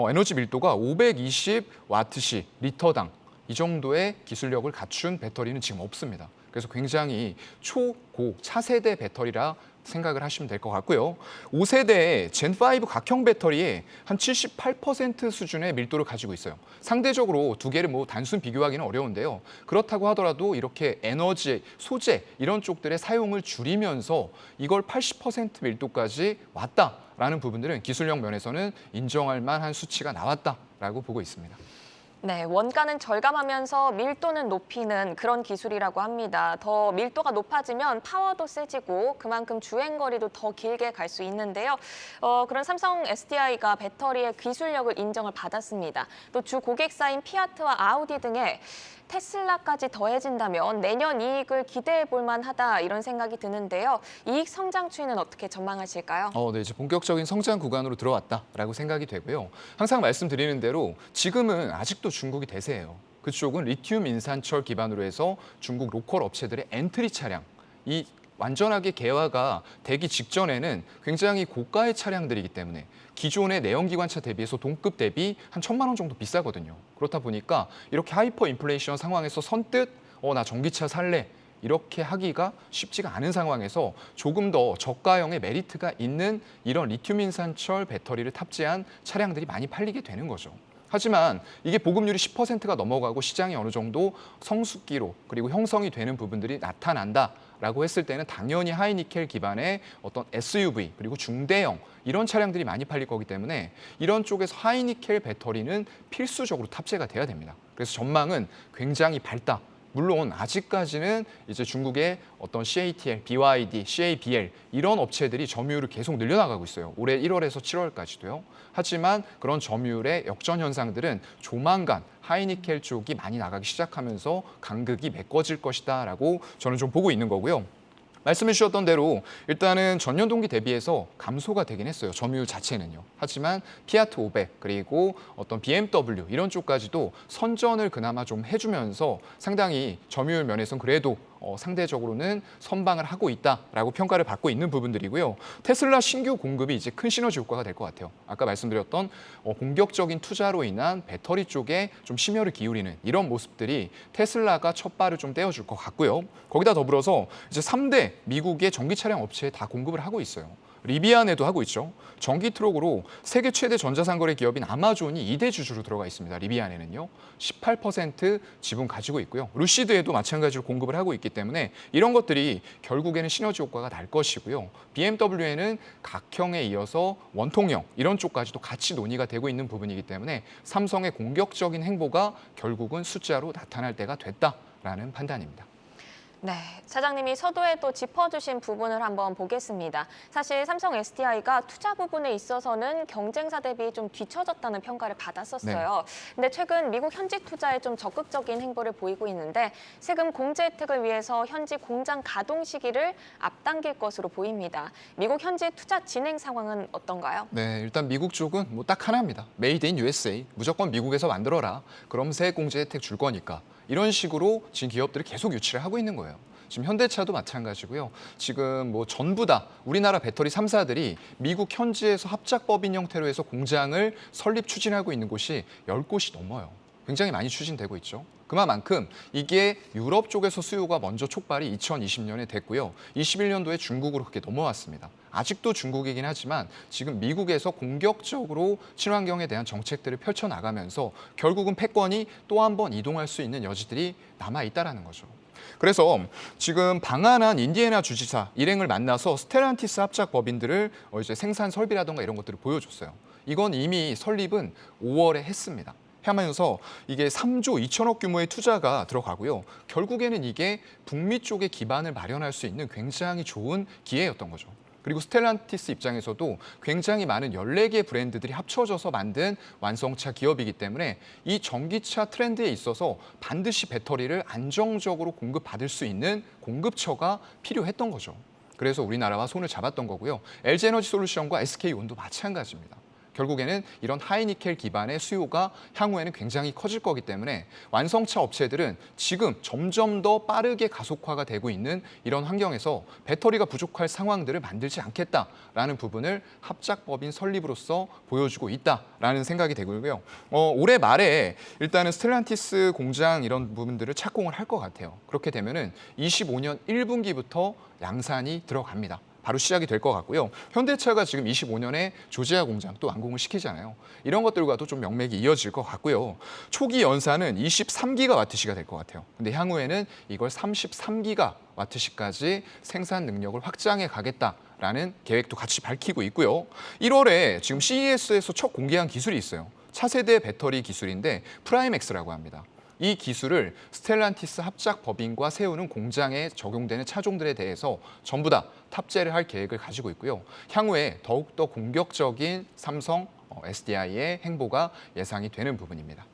에너지 밀도가 520와트시 리터당 이 정도의 기술력을 갖춘 배터리는 지금 없습니다. 그래서 굉장히 초고 차세대 배터리라 생각을 하시면 될 것 같고요. 5세대의 젠5 각형 배터리에 한 78% 수준의 밀도를 가지고 있어요. 상대적으로 두 개를 뭐 단순 비교하기는 어려운데요. 그렇다고 하더라도 이렇게 에너지, 소재 이런 쪽들의 사용을 줄이면서 이걸 80% 밀도까지 왔다라는 부분들은 기술력 면에서는 인정할 만한 수치가 나왔다라고 보고 있습니다. 네, 원가는 절감하면서 밀도는 높이는 그런 기술이라고 합니다. 더 밀도가 높아지면 파워도 세지고 그만큼 주행거리도 더 길게 갈 수 있는데요. 그런 삼성 SDI가 배터리의 기술력을 인정을 받았습니다. 또 주 고객사인 피아트와 아우디 등의 테슬라까지 더해진다면 내년 이익을 기대해 볼 만하다 이런 생각이 드는데요. 이익 성장 추이는 어떻게 전망하실까요? 네, 이제 본격적인 성장 구간으로 들어왔다라고 생각이 되고요. 항상 말씀드리는 대로 지금은 아직도 중국이 대세예요. 그쪽은 리튬 인산철 기반으로 해서 중국 로컬 업체들의 엔트리 차량, 이 완전하게 개화가 되기 직전에는 굉장히 고가의 차량들이기 때문에 기존의 내연기관차 대비해서 동급 대비 한 1,000만 원 정도 비싸거든요. 그렇다 보니까 이렇게 하이퍼 인플레이션 상황에서 선뜻 나 전기차 살래 이렇게 하기가 쉽지가 않은 상황에서 조금 더 저가형의 메리트가 있는 이런 리튬 인산철 배터리를 탑재한 차량들이 많이 팔리게 되는 거죠. 하지만 이게 보급률이 10%가 넘어가고 시장이 어느 정도 성숙기로 그리고 형성이 되는 부분들이 나타난다라고 했을 때는 당연히 하이니켈 기반의 어떤 SUV 그리고 중대형 이런 차량들이 많이 팔릴 거기 때문에 이런 쪽에서 하이니켈 배터리는 필수적으로 탑재가 돼야 됩니다. 그래서 전망은 굉장히 밝다. 물론 아직까지는 이제 중국의 어떤 CATL, BYD, CABL 이런 업체들이 점유율을 계속 늘려나가고 있어요. 올해 1월에서 7월까지도요. 하지만 그런 점유율의 역전 현상들은 조만간 하이니켈 쪽이 많이 나가기 시작하면서 간극이 메꿔질 것이다라고 저는 좀 보고 있는 거고요. 말씀해 주셨던 대로 일단은 전년 동기 대비해서 감소가 되긴 했어요. 점유율 자체는요. 하지만 피아트 500 그리고 어떤 BMW 이런 쪽까지도 선전을 그나마 좀 해주면서 상당히 점유율 면에서는 그래도 상대적으로는 선방을 하고 있다라고 평가를 받고 있는 부분들이고요. 테슬라 신규 공급이 이제 큰 시너지 효과가 될 것 같아요. 아까 말씀드렸던 공격적인 투자로 인한 배터리 쪽에 좀 심혈을 기울이는 이런 모습들이 테슬라가 첫 발을 좀 떼어줄 것 같고요. 거기다 더불어서 이제 3대 미국의 전기 차량 업체에 다 공급을 하고 있어요. 리비안에도 하고 있죠. 전기 트럭으로 세계 최대 전자상거래 기업인 아마존이 2대 주주로 들어가 있습니다. 리비안에는요. 18% 지분 가지고 있고요. 루시드에도 마찬가지로 공급을 하고 있기 때문에 이런 것들이 결국에는 시너지 효과가 날 것이고요. BMW에는 각형에 이어서 원통형 이런 쪽까지도 같이 논의가 되고 있는 부분이기 때문에 삼성의 공격적인 행보가 결국은 숫자로 나타날 때가 됐다라는 판단입니다. 네, 차장님이 서두에 또 짚어주신 부분을 한번 보겠습니다. 사실 삼성 SDI가 투자 부분에 있어서는 경쟁사 대비 좀 뒤처졌다는 평가를 받았었어요. 근데 최근 미국 현지 투자에 좀 적극적인 행보를 보이고 있는데 세금 공제 혜택을 위해서 현지 공장 가동 시기를 앞당길 것으로 보입니다. 미국 현지 투자 진행 상황은 어떤가요? 네, 일단 미국 쪽은 뭐 딱 하나입니다. 메이드 인 USA. 무조건 미국에서 만들어라. 그럼 세액 공제 혜택 줄 거니까. 이런 식으로 지금 기업들이 계속 유치를 하고 있는 거예요. 지금 현대차도 마찬가지고요. 지금 뭐 전부 다 우리나라 배터리 3사들이 미국 현지에서 합작법인 형태로 해서 공장을 설립 추진하고 있는 곳이 10곳이 넘어요. 굉장히 많이 추진되고 있죠. 그만큼 이게 유럽 쪽에서 수요가 먼저 촉발이 2020년에 됐고요. 21년도에 중국으로 그렇게 넘어왔습니다. 아직도 중국이긴 하지만 지금 미국에서 공격적으로 친환경에 대한 정책들을 펼쳐나가면서 결국은 패권이 또 한 번 이동할 수 있는 여지들이 남아있다는 거죠. 그래서 지금 방한한 인디애나 주지사 일행을 만나서 스텔란티스 합작 법인들을 이제 생산 설비라든가 이런 것들을 보여줬어요. 이건 이미 설립은 5월에 했습니다. 하면서 이게 3조 2천억 규모의 투자가 들어가고요. 결국에는 이게 북미 쪽에 기반을 마련할 수 있는 굉장히 좋은 기회였던 거죠. 그리고 스텔란티스 입장에서도 굉장히 많은 14개의 브랜드들이 합쳐져서 만든 완성차 기업이기 때문에 이 전기차 트렌드에 있어서 반드시 배터리를 안정적으로 공급받을 수 있는 공급처가 필요했던 거죠. 그래서 우리나라와 손을 잡았던 거고요. LG에너지솔루션과 SK온도 마찬가지입니다. 결국에는 이런 하이니켈 기반의 수요가 향후에는 굉장히 커질 거기 때문에 완성차 업체들은 지금 점점 더 빠르게 가속화가 되고 있는 이런 환경에서 배터리가 부족할 상황들을 만들지 않겠다라는 부분을 합작법인 설립으로서 보여주고 있다라는 생각이 되고요. 올해 말에 일단은 스텔란티스 공장 이런 부분들을 착공을 할 것 같아요. 그렇게 되면은 25년 1분기부터 양산이 들어갑니다. 바로 시작이 될 것 같고요. 현대차가 지금 25년에 조지아 공장 또 완공을 시키잖아요. 이런 것들과도 좀 명맥이 이어질 것 같고요. 초기 연산은 23기가와트시가 될 것 같아요. 근데 향후에는 이걸 33기가와트시까지 생산 능력을 확장해 가겠다라는 계획도 같이 밝히고 있고요. 1월에 지금 CES에서 첫 공개한 기술이 있어요. 차세대 배터리 기술인데 프라임엑스라고 합니다. 이 기술을 스텔란티스 합작 법인과 세우는 공장에 적용되는 차종들에 대해서 전부 다 탑재를 할 계획을 가지고 있고요. 향후에 더욱더 공격적인 삼성 SDI의 행보가 예상이 되는 부분입니다.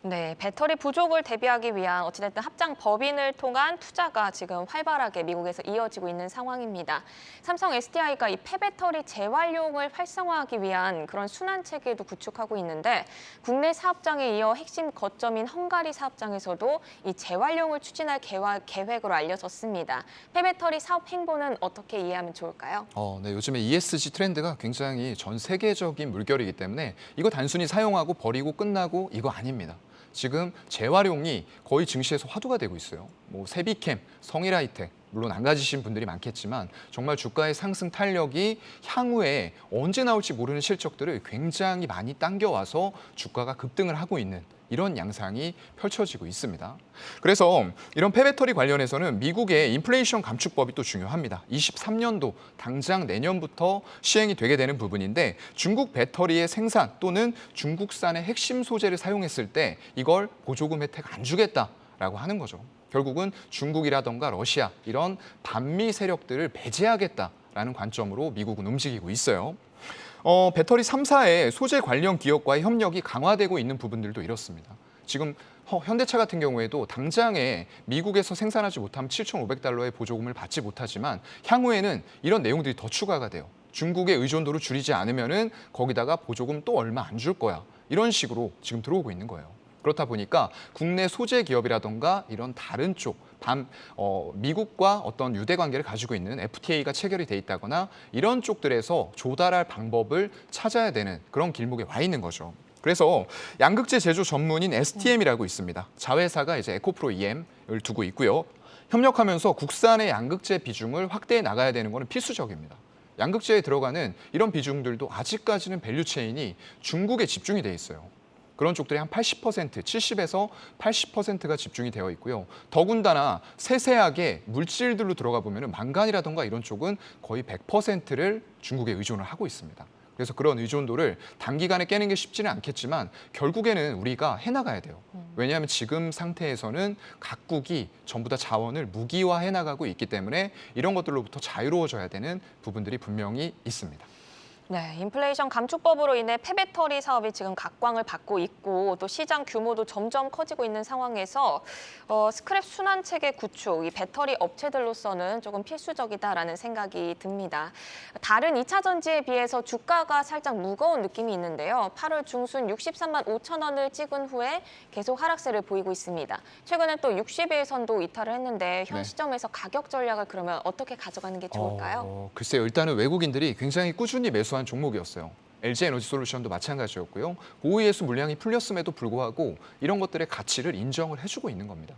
네, 배터리 부족을 대비하기 위한 어찌됐든 합장 법인을 통한 투자가 지금 활발하게 미국에서 이어지고 있는 상황입니다. 삼성 SDI가 이 폐배터리 재활용을 활성화하기 위한 그런 순환 체계도 구축하고 있는데 국내 사업장에 이어 핵심 거점인 헝가리 사업장에서도 이 재활용을 추진할 계획으로 알려졌습니다. 폐배터리 사업 행보는 어떻게 이해하면 좋을까요? 네, 요즘에 ESG 트렌드가 굉장히 전 세계적인 물결이기 때문에 이거 단순히 사용하고 버리고 끝나고 이거 아닙니다. 지금 재활용이 거의 증시에서 화두가 되고 있어요. 뭐 세비캠, 성일하이텍, 물론 안 가지신 분들이 많겠지만 정말 주가의 상승 탄력이 향후에 언제 나올지 모르는 실적들을 굉장히 많이 당겨와서 주가가 급등을 하고 있는 이런 양상이 펼쳐지고 있습니다. 그래서 이런 폐배터리 관련해서는 미국의 인플레이션 감축법이 또 중요합니다. 23년도 당장 내년부터 시행이 되게 되는 부분인데 중국 배터리의 생산 또는 중국산의 핵심 소재를 사용했을 때 이걸 보조금 혜택 안 주겠다라고 하는 거죠. 결국은 중국이라던가 러시아 이런 반미 세력들을 배제하겠다라는 관점으로 미국은 움직이고 있어요. 배터리 3사의 소재 관련 기업과의 협력이 강화되고 있는 부분들도 이렇습니다. 지금 현대차 같은 경우에도 당장에 미국에서 생산하지 못하면 7,500달러의 보조금을 받지 못하지만 향후에는 이런 내용들이 더 추가가 돼요. 중국의 의존도를 줄이지 않으면은 거기다가 보조금 또 얼마 안 줄 거야. 이런 식으로 지금 들어오고 있는 거예요. 그렇다 보니까 국내 소재 기업이라던가 이런 다른 쪽 미국과 어떤 유대 관계를 가지고 있는 FTA가 체결이 돼 있다거나 이런 쪽들에서 조달할 방법을 찾아야 되는 그런 길목에 와 있는 거죠. 그래서 양극재 제조 전문인 STM이라고 있습니다. 자회사가 이제 에코프로 EM을 두고 있고요. 협력하면서 국산의 양극재 비중을 확대해 나가야 되는 것은 필수적입니다. 양극재에 들어가는 이런 비중들도 아직까지는 밸류체인이 중국에 집중이 돼 있어요. 그런 쪽들이 한 80%, 70에서 80%가 집중이 되어 있고요. 더군다나 세세하게 물질들로 들어가 보면 망간이라든가 이런 쪽은 거의 100%를 중국에 의존을 하고 있습니다. 그래서 그런 의존도를 단기간에 깨는 게 쉽지는 않겠지만 결국에는 우리가 해나가야 돼요. 왜냐하면 지금 상태에서는 각국이 전부 다 자원을 무기화해 나가고 있기 때문에 이런 것들로부터 자유로워져야 되는 부분들이 분명히 있습니다. 네, 인플레이션 감축법으로 인해 폐배터리 사업이 지금 각광을 받고 있고 또 시장 규모도 점점 커지고 있는 상황에서 스크랩 순환 체계 구축, 이 배터리 업체들로서는 조금 필수적이다라는 생각이 듭니다. 다른 2차 전지에 비해서 주가가 살짝 무거운 느낌이 있는데요. 8월 중순 63만 5천 원을 찍은 후에 계속 하락세를 보이고 있습니다. 최근에 또 60일 선도 이탈을 했는데 현 시점에서 가격 전략을 그러면 어떻게 가져가는 게 좋을까요? 글쎄요. 일단은 외국인들이 굉장히 꾸준히 매수한 종목이었어요. LG에너지솔루션도 마찬가지였고요. 고의예수 물량이 풀렸음에도 불구하고 이런 것들의 가치를 인정을 해주고 있는 겁니다.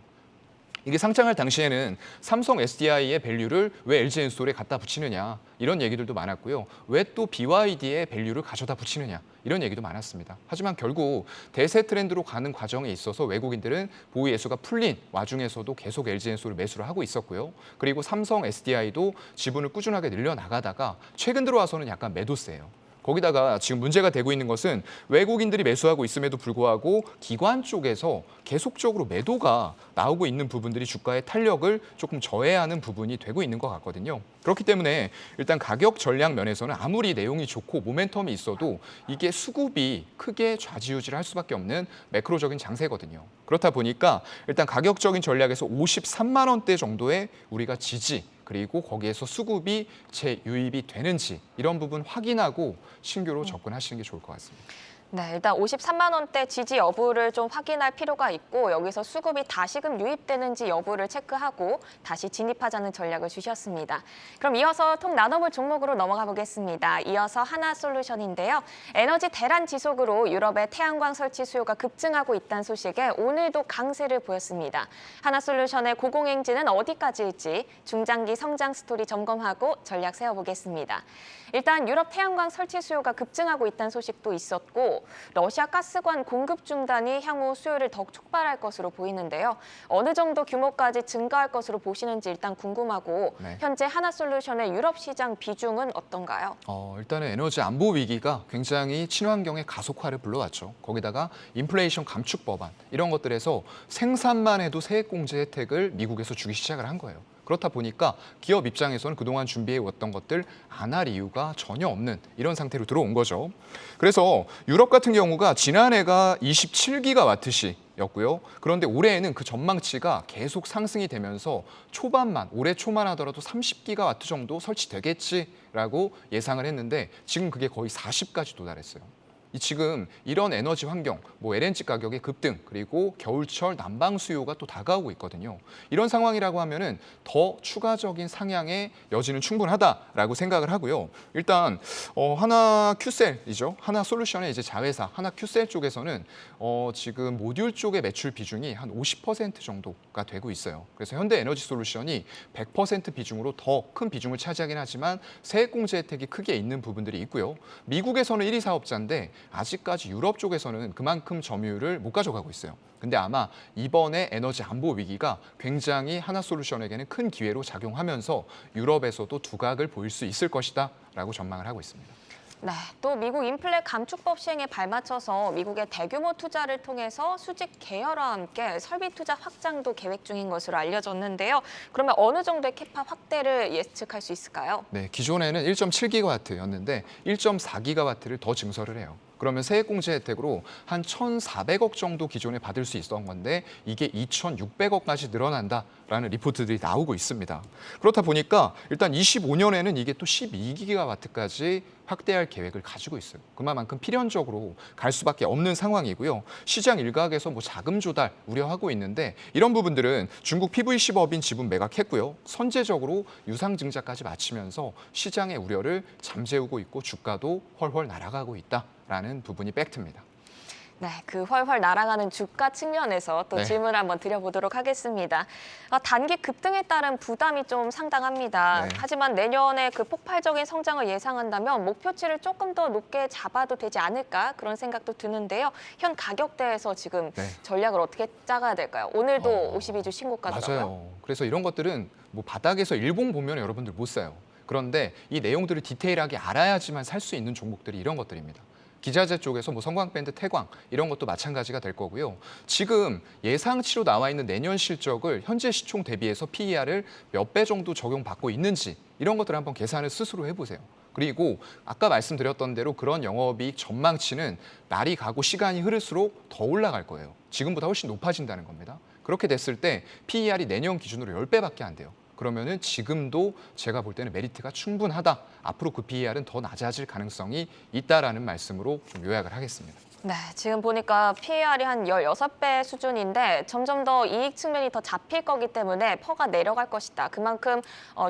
이게 상장할 당시에는 삼성 SDI의 밸류를 왜 LG엔솔에 갖다 붙이느냐 이런 얘기들도 많았고요. 왜 또 BYD의 밸류를 가져다 붙이느냐 이런 얘기도 많았습니다. 하지만 결국 대세 트렌드로 가는 과정에 있어서 외국인들은 보유 예수가 풀린 와중에서도 계속 LG엔솔을 매수를 하고 있었고요. 그리고 삼성 SDI도 지분을 꾸준하게 늘려나가다가 최근 들어와서는 약간 매도세예요. 거기다가 지금 문제가 되고 있는 것은 외국인들이 매수하고 있음에도 불구하고 기관 쪽에서 계속적으로 매도가 나오고 있는 부분들이 주가의 탄력을 조금 저해하는 부분이 되고 있는 것 같거든요. 그렇기 때문에 일단 가격 전략 면에서는 아무리 내용이 좋고 모멘텀이 있어도 이게 수급이 크게 좌지우지를 할 수밖에 없는 매크로적인 장세거든요. 그렇다 보니까 일단 가격적인 전략에서 53만 원대 정도의 우리가 지지 그리고 거기에서 수급이 재유입이 되는지 이런 부분 확인하고 신규로 접근하시는 게 좋을 것 같습니다. 네, 일단 53만 원대 지지 여부를 좀 확인할 필요가 있고 여기서 수급이 다시금 유입되는지 여부를 체크하고 다시 진입하자는 전략을 주셨습니다. 그럼 이어서 통 나눠볼 종목으로 넘어가 보겠습니다. 이어서 하나솔루션인데요. 에너지 대란 지속으로 유럽의 태양광 설치 수요가 급증하고 있다는 소식에 오늘도 강세를 보였습니다. 하나솔루션의 고공행진은 어디까지일지 중장기 성장 스토리 점검하고 전략 세워보겠습니다. 일단 유럽 태양광 설치 수요가 급증하고 있다는 소식도 있었고 러시아 가스관 공급 중단이 향후 수요를 더욱 촉발할 것으로 보이는데요. 어느 정도 규모까지 증가할 것으로 보시는지 일단 궁금하고 현재 하나솔루션의 유럽 시장 비중은 어떤가요? 일단은 에너지 안보 위기가 굉장히 친환경의 가속화를 불러왔죠. 거기다가 인플레이션 감축 법안 이런 것들에서 생산만 해도 세액공제 혜택을 미국에서 주기 시작을 한 거예요. 그렇다 보니까 기업 입장에서는 그동안 준비해왔던 것들 안 할 이유가 전혀 없는 이런 상태로 들어온 거죠. 그래서 유럽 같은 경우가 지난해가 27기가와트시였고요. 그런데 올해에는 그 전망치가 계속 상승이 되면서 올해 초만 하더라도 30기가와트 정도 설치되겠지라고 예상을 했는데 지금 그게 거의 40까지 도달했어요. 지금 이런 에너지 환경, LNG 가격의 급등, 그리고 겨울철 난방 수요가 또 다가오고 있거든요. 이런 상황이라고 하면은 더 추가적인 상향의 여지는 충분하다라고 생각을 하고요. 일단 하나큐셀이죠. 하나솔루션의 이제 자회사 하나큐셀 쪽에서는 지금 모듈 쪽의 매출 비중이 한 50% 정도가 되고 있어요. 그래서 현대에너지솔루션이 100% 비중으로 더 큰 비중을 차지하긴 하지만 세액공제 혜택이 크게 있는 부분들이 있고요. 미국에서는 1위 사업자인데 아직까지 유럽 쪽에서는 그만큼 점유율을 못 가져가고 있어요. 근데 아마 이번에 에너지 안보 위기가 굉장히 하나솔루션에게는 큰 기회로 작용하면서 유럽에서도 두각을 보일 수 있을 것이다라고 전망을 하고 있습니다. 네, 또 미국 인플레 감축법 시행에 발맞춰서 미국의 대규모 투자를 통해서 수직 계열화와 함께 설비 투자 확장도 계획 중인 것으로 알려졌는데요. 그러면 어느 정도의 캐파 확대를 예측할 수 있을까요? 네, 기존에는 1.7기가와트였는데 1.4기가와트를 더 증설을 해요. 그러면 세액공제 혜택으로 한 1,400억 정도 기존에 받을 수 있었던 건데 이게 2,600억까지 늘어난다. 라는 리포트들이 나오고 있습니다. 그렇다 보니까 일단 25년에는 이게 또 12기가와트까지 확대할 계획을 가지고 있어요. 그만큼 필연적으로 갈 수밖에 없는 상황이고요. 시장 일각에서 뭐 자금 조달 우려하고 있는데 이런 부분들은 중국 PVC 법인 지분 매각했고요. 선제적으로 유상 증자까지 마치면서 시장의 우려를 잠재우고 있고 주가도 훨훨 날아가고 있다라는 부분이 팩트입니다. 네, 그 훨훨 날아가는 주가 측면에서 또 네. 질문을 한번 드려보도록 하겠습니다. 단기 급등에 따른 부담이 좀 상당합니다. 네. 하지만 내년에 그 폭발적인 성장을 예상한다면 목표치를 조금 더 높게 잡아도 되지 않을까 그런 생각도 드는데요. 현 가격대에서 지금 네. 전략을 어떻게 짜가야 될까요? 오늘도 52주 신고가더라고요. 맞아요. 그래서 이런 것들은 뭐 바닥에서 일봉 보면 여러분들 못 사요. 그런데 이 내용들을 디테일하게 알아야지만 살 수 있는 종목들이 이런 것들입니다. 기자재 쪽에서 뭐 성광밴드, 태광 이런 것도 마찬가지가 될 거고요. 지금 예상치로 나와 있는 내년 실적을 현재 시총 대비해서 PER을 몇 배 정도 적용받고 있는지 이런 것들을 한번 계산을 스스로 해보세요. 그리고 아까 말씀드렸던 대로 그런 영업이익 전망치는 날이 가고 시간이 흐를수록 더 올라갈 거예요. 지금보다 훨씬 높아진다는 겁니다. 그렇게 됐을 때 PER이 내년 기준으로 10배밖에 안 돼요. 그러면은 지금도 제가 볼 때는 메리트가 충분하다. 앞으로 그 PER은 더 낮아질 가능성이 있다라는 말씀으로 좀 요약을 하겠습니다. 네, 지금 보니까 PER이 한 16배 수준인데 점점 더 이익 측면이 더 잡힐 거기 때문에 퍼가 내려갈 것이다. 그만큼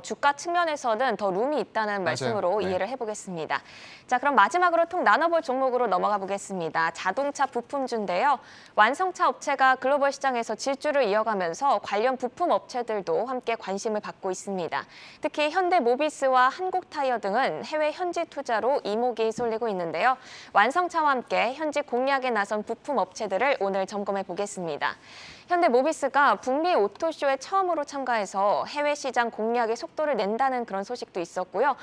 주가 측면에서는 더 룸이 있다는 말씀으로 네. 이해를 해보겠습니다. 자, 그럼 마지막으로 통 나눠볼 종목으로 넘어가 보겠습니다. 자동차 부품주인데요. 완성차 업체가 글로벌 시장에서 질주를 이어가면서 관련 부품 업체들도 함께 관심을 받고 있습니다. 특히 현대모비스와 한국타이어 등은 해외 현지 투자로 이목이 쏠리고 있는데요. 완성차와 함께 현지 공략에 나선 부품 업체들을 오늘 점검해 보겠습니다. 현대모비스가 북미 오토쇼에 처음으로 참가해서 해외 시장 공략에 속도를 낸다는 그런 소식도 있었고요.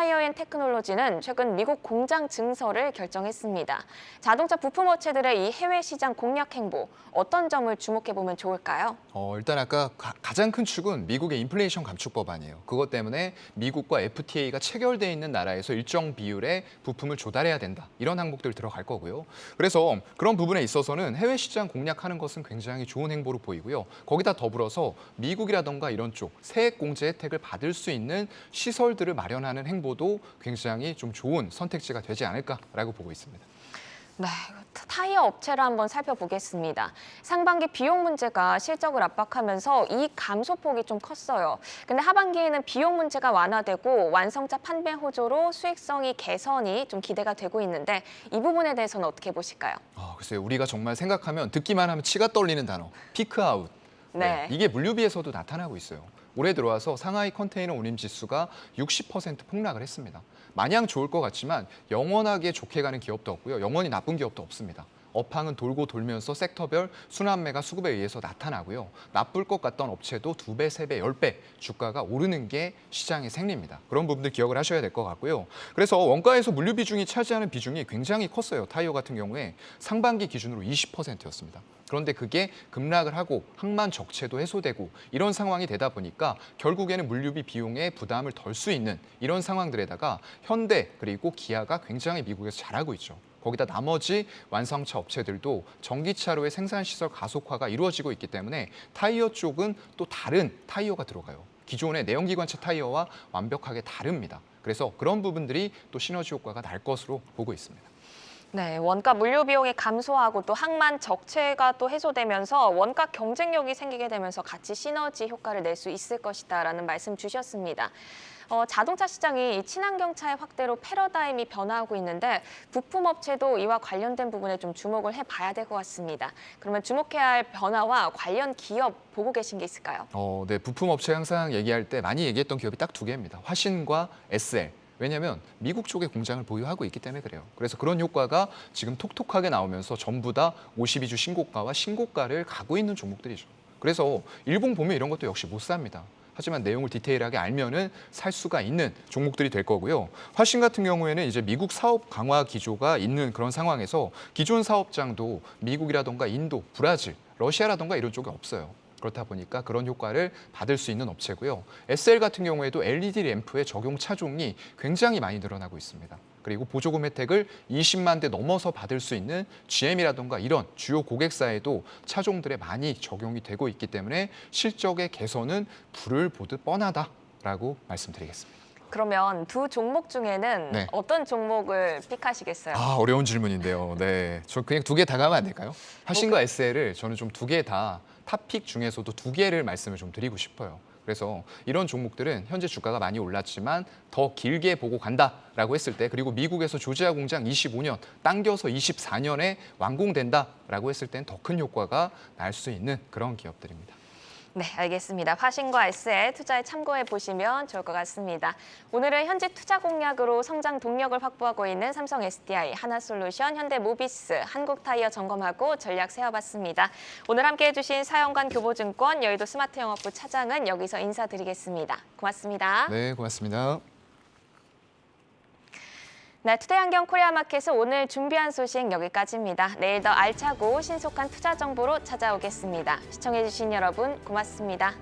한국타이어앤테크놀로지는 최근 미국 공장 증설을 결정했습니다. 자동차 부품 업체들의 이 해외 시장 공략 행보 어떤 점을 주목해 보면 좋을까요? 일단 아까 가장 큰 축은 미국의 인플레이션 감축 법안이에요. 그것 때문에 미국과 FTA가 체결돼 있는 나라에서 일정 비율의 부품을 조달해야 된다. 이런 항목들 들어갈 거고요. 그래서 그런 부분에 있어서는 해외 시장 공략하는 것은 굉장히 좋은 행보로 보이고요. 거기다 더불어서 미국이라던가 이런 쪽 세액 공제 혜택을 받을 수 있는 시설들을 마련하는 행보도 굉장히 좀 좋은 선택지가 되지 않을까라고 보고 있습니다. 네, 타이어 업체를 한번 살펴보겠습니다. 상반기 비용 문제가 실적을 압박하면서 이익 감소폭이 좀 컸어요. 근데 하반기에는 비용 문제가 완화되고 완성차 판매 호조로 수익성이 개선이 좀 기대가 되고 있는데 이 부분에 대해서는 어떻게 보실까요? 글쎄요. 우리가 정말 생각하면 듣기만 하면 치가 떨리는 단어, 피크아웃. 네. 이게 물류비에서도 나타나고 있어요. 올해 들어와서 상하이 컨테이너 운임 지수가 60% 폭락을 했습니다. 마냥 좋을 것 같지만 영원하게 좋게 가는 기업도 없고요. 영원히 나쁜 기업도 없습니다. 업황은 돌고 돌면서 섹터별 순환매가 수급에 의해서 나타나고요. 나쁠 것 같던 업체도 2배, 3배, 10배 주가가 오르는 게 시장의 생리입니다. 그런 부분들 기억을 하셔야 될 것 같고요. 그래서 원가에서 물류 비중이 차지하는 비중이 굉장히 컸어요. 타이어 같은 경우에 상반기 기준으로 20%였습니다. 그런데 그게 급락을 하고 항만 적체도 해소되고 이런 상황이 되다 보니까 결국에는 물류비 비용의 부담을 덜 수 있는 이런 상황들에다가 현대 그리고 기아가 굉장히 미국에서 잘하고 있죠. 거기다 나머지 완성차 업체들도 전기차로의 생산시설 가속화가 이루어지고 있기 때문에 타이어 쪽은 또 다른 타이어가 들어가요. 기존의 내연기관차 타이어와 완벽하게 다릅니다. 그래서 그런 부분들이 또 시너지 효과가 날 것으로 보고 있습니다. 네, 원가 물류 비용이 감소하고 또 항만 적체가 또 해소되면서 원가 경쟁력이 생기게 되면서 같이 시너지 효과를 낼 수 있을 것이다라는 말씀 주셨습니다. 자동차 시장이 친환경차의 확대로 패러다임이 변화하고 있는데 부품 업체도 이와 관련된 부분에 좀 주목을 해봐야 될 것 같습니다. 그러면 주목해야 할 변화와 관련 기업 보고 계신 게 있을까요? 네, 부품 업체 항상 얘기할 때 많이 얘기했던 기업이 딱 2개입니다. 화신과 SL. 왜냐하면 미국 쪽에 공장을 보유하고 있기 때문에 그래요. 그래서 그런 효과가 지금 톡톡하게 나오면서 전부 다 52주 신고가와 신고가를 가고 있는 종목들이죠. 그래서 일봉 보면 이런 것도 역시 못 삽니다. 하지만 내용을 디테일하게 알면은 살 수가 있는 종목들이 될 거고요. 화신 같은 경우에는 이제 미국 사업 강화 기조가 있는 그런 상황에서 기존 사업장도 미국이라던가 인도, 브라질, 러시아라던가 이런 쪽에 없어요. 그렇다 보니까 그런 효과를 받을 수 있는 업체고요. SL 같은 경우에도 LED 램프의 적용 차종이 굉장히 많이 늘어나고 있습니다. 그리고 보조금 혜택을 20만 대 넘어서 받을 수 있는 GM이라던가 이런 주요 고객사에도 차종들에 많이 적용이 되고 있기 때문에 실적의 개선은 불을 보듯 뻔하다라고 말씀드리겠습니다. 그러면 두 종목 중에는 네. 어떤 종목을 픽하시겠어요? 어려운 질문인데요. 네, 저 그냥 두 개 다 가면 안 될까요? 화신과 SL을 저는 좀 두 개 다 탑픽 중에서도 두 개를 말씀을 좀 드리고 싶어요. 그래서 이런 종목들은 현재 주가가 많이 올랐지만 더 길게 보고 간다라고 했을 때, 그리고 미국에서 조지아 공장 25년 당겨서 24년에 완공된다라고 했을 때는 더 큰 효과가 날 수 있는 그런 기업들입니다. 네, 알겠습니다. 화신과 SL 투자에 참고해 보시면 좋을 것 같습니다. 오늘은 현재 투자 공략으로 성장 동력을 확보하고 있는 삼성 SDI, 하나솔루션, 현대모비스, 한국타이어 점검하고 전략 세워봤습니다. 오늘 함께해 주신 사연관 교보증권 여의도 스마트영업부 차장은 여기서 인사드리겠습니다. 고맙습니다. 네, 고맙습니다. 네, 투데이환경 코리아마켓은 오늘 준비한 소식 여기까지입니다. 내일 더 알차고 신속한 투자 정보로 찾아오겠습니다. 시청해주신 여러분 고맙습니다.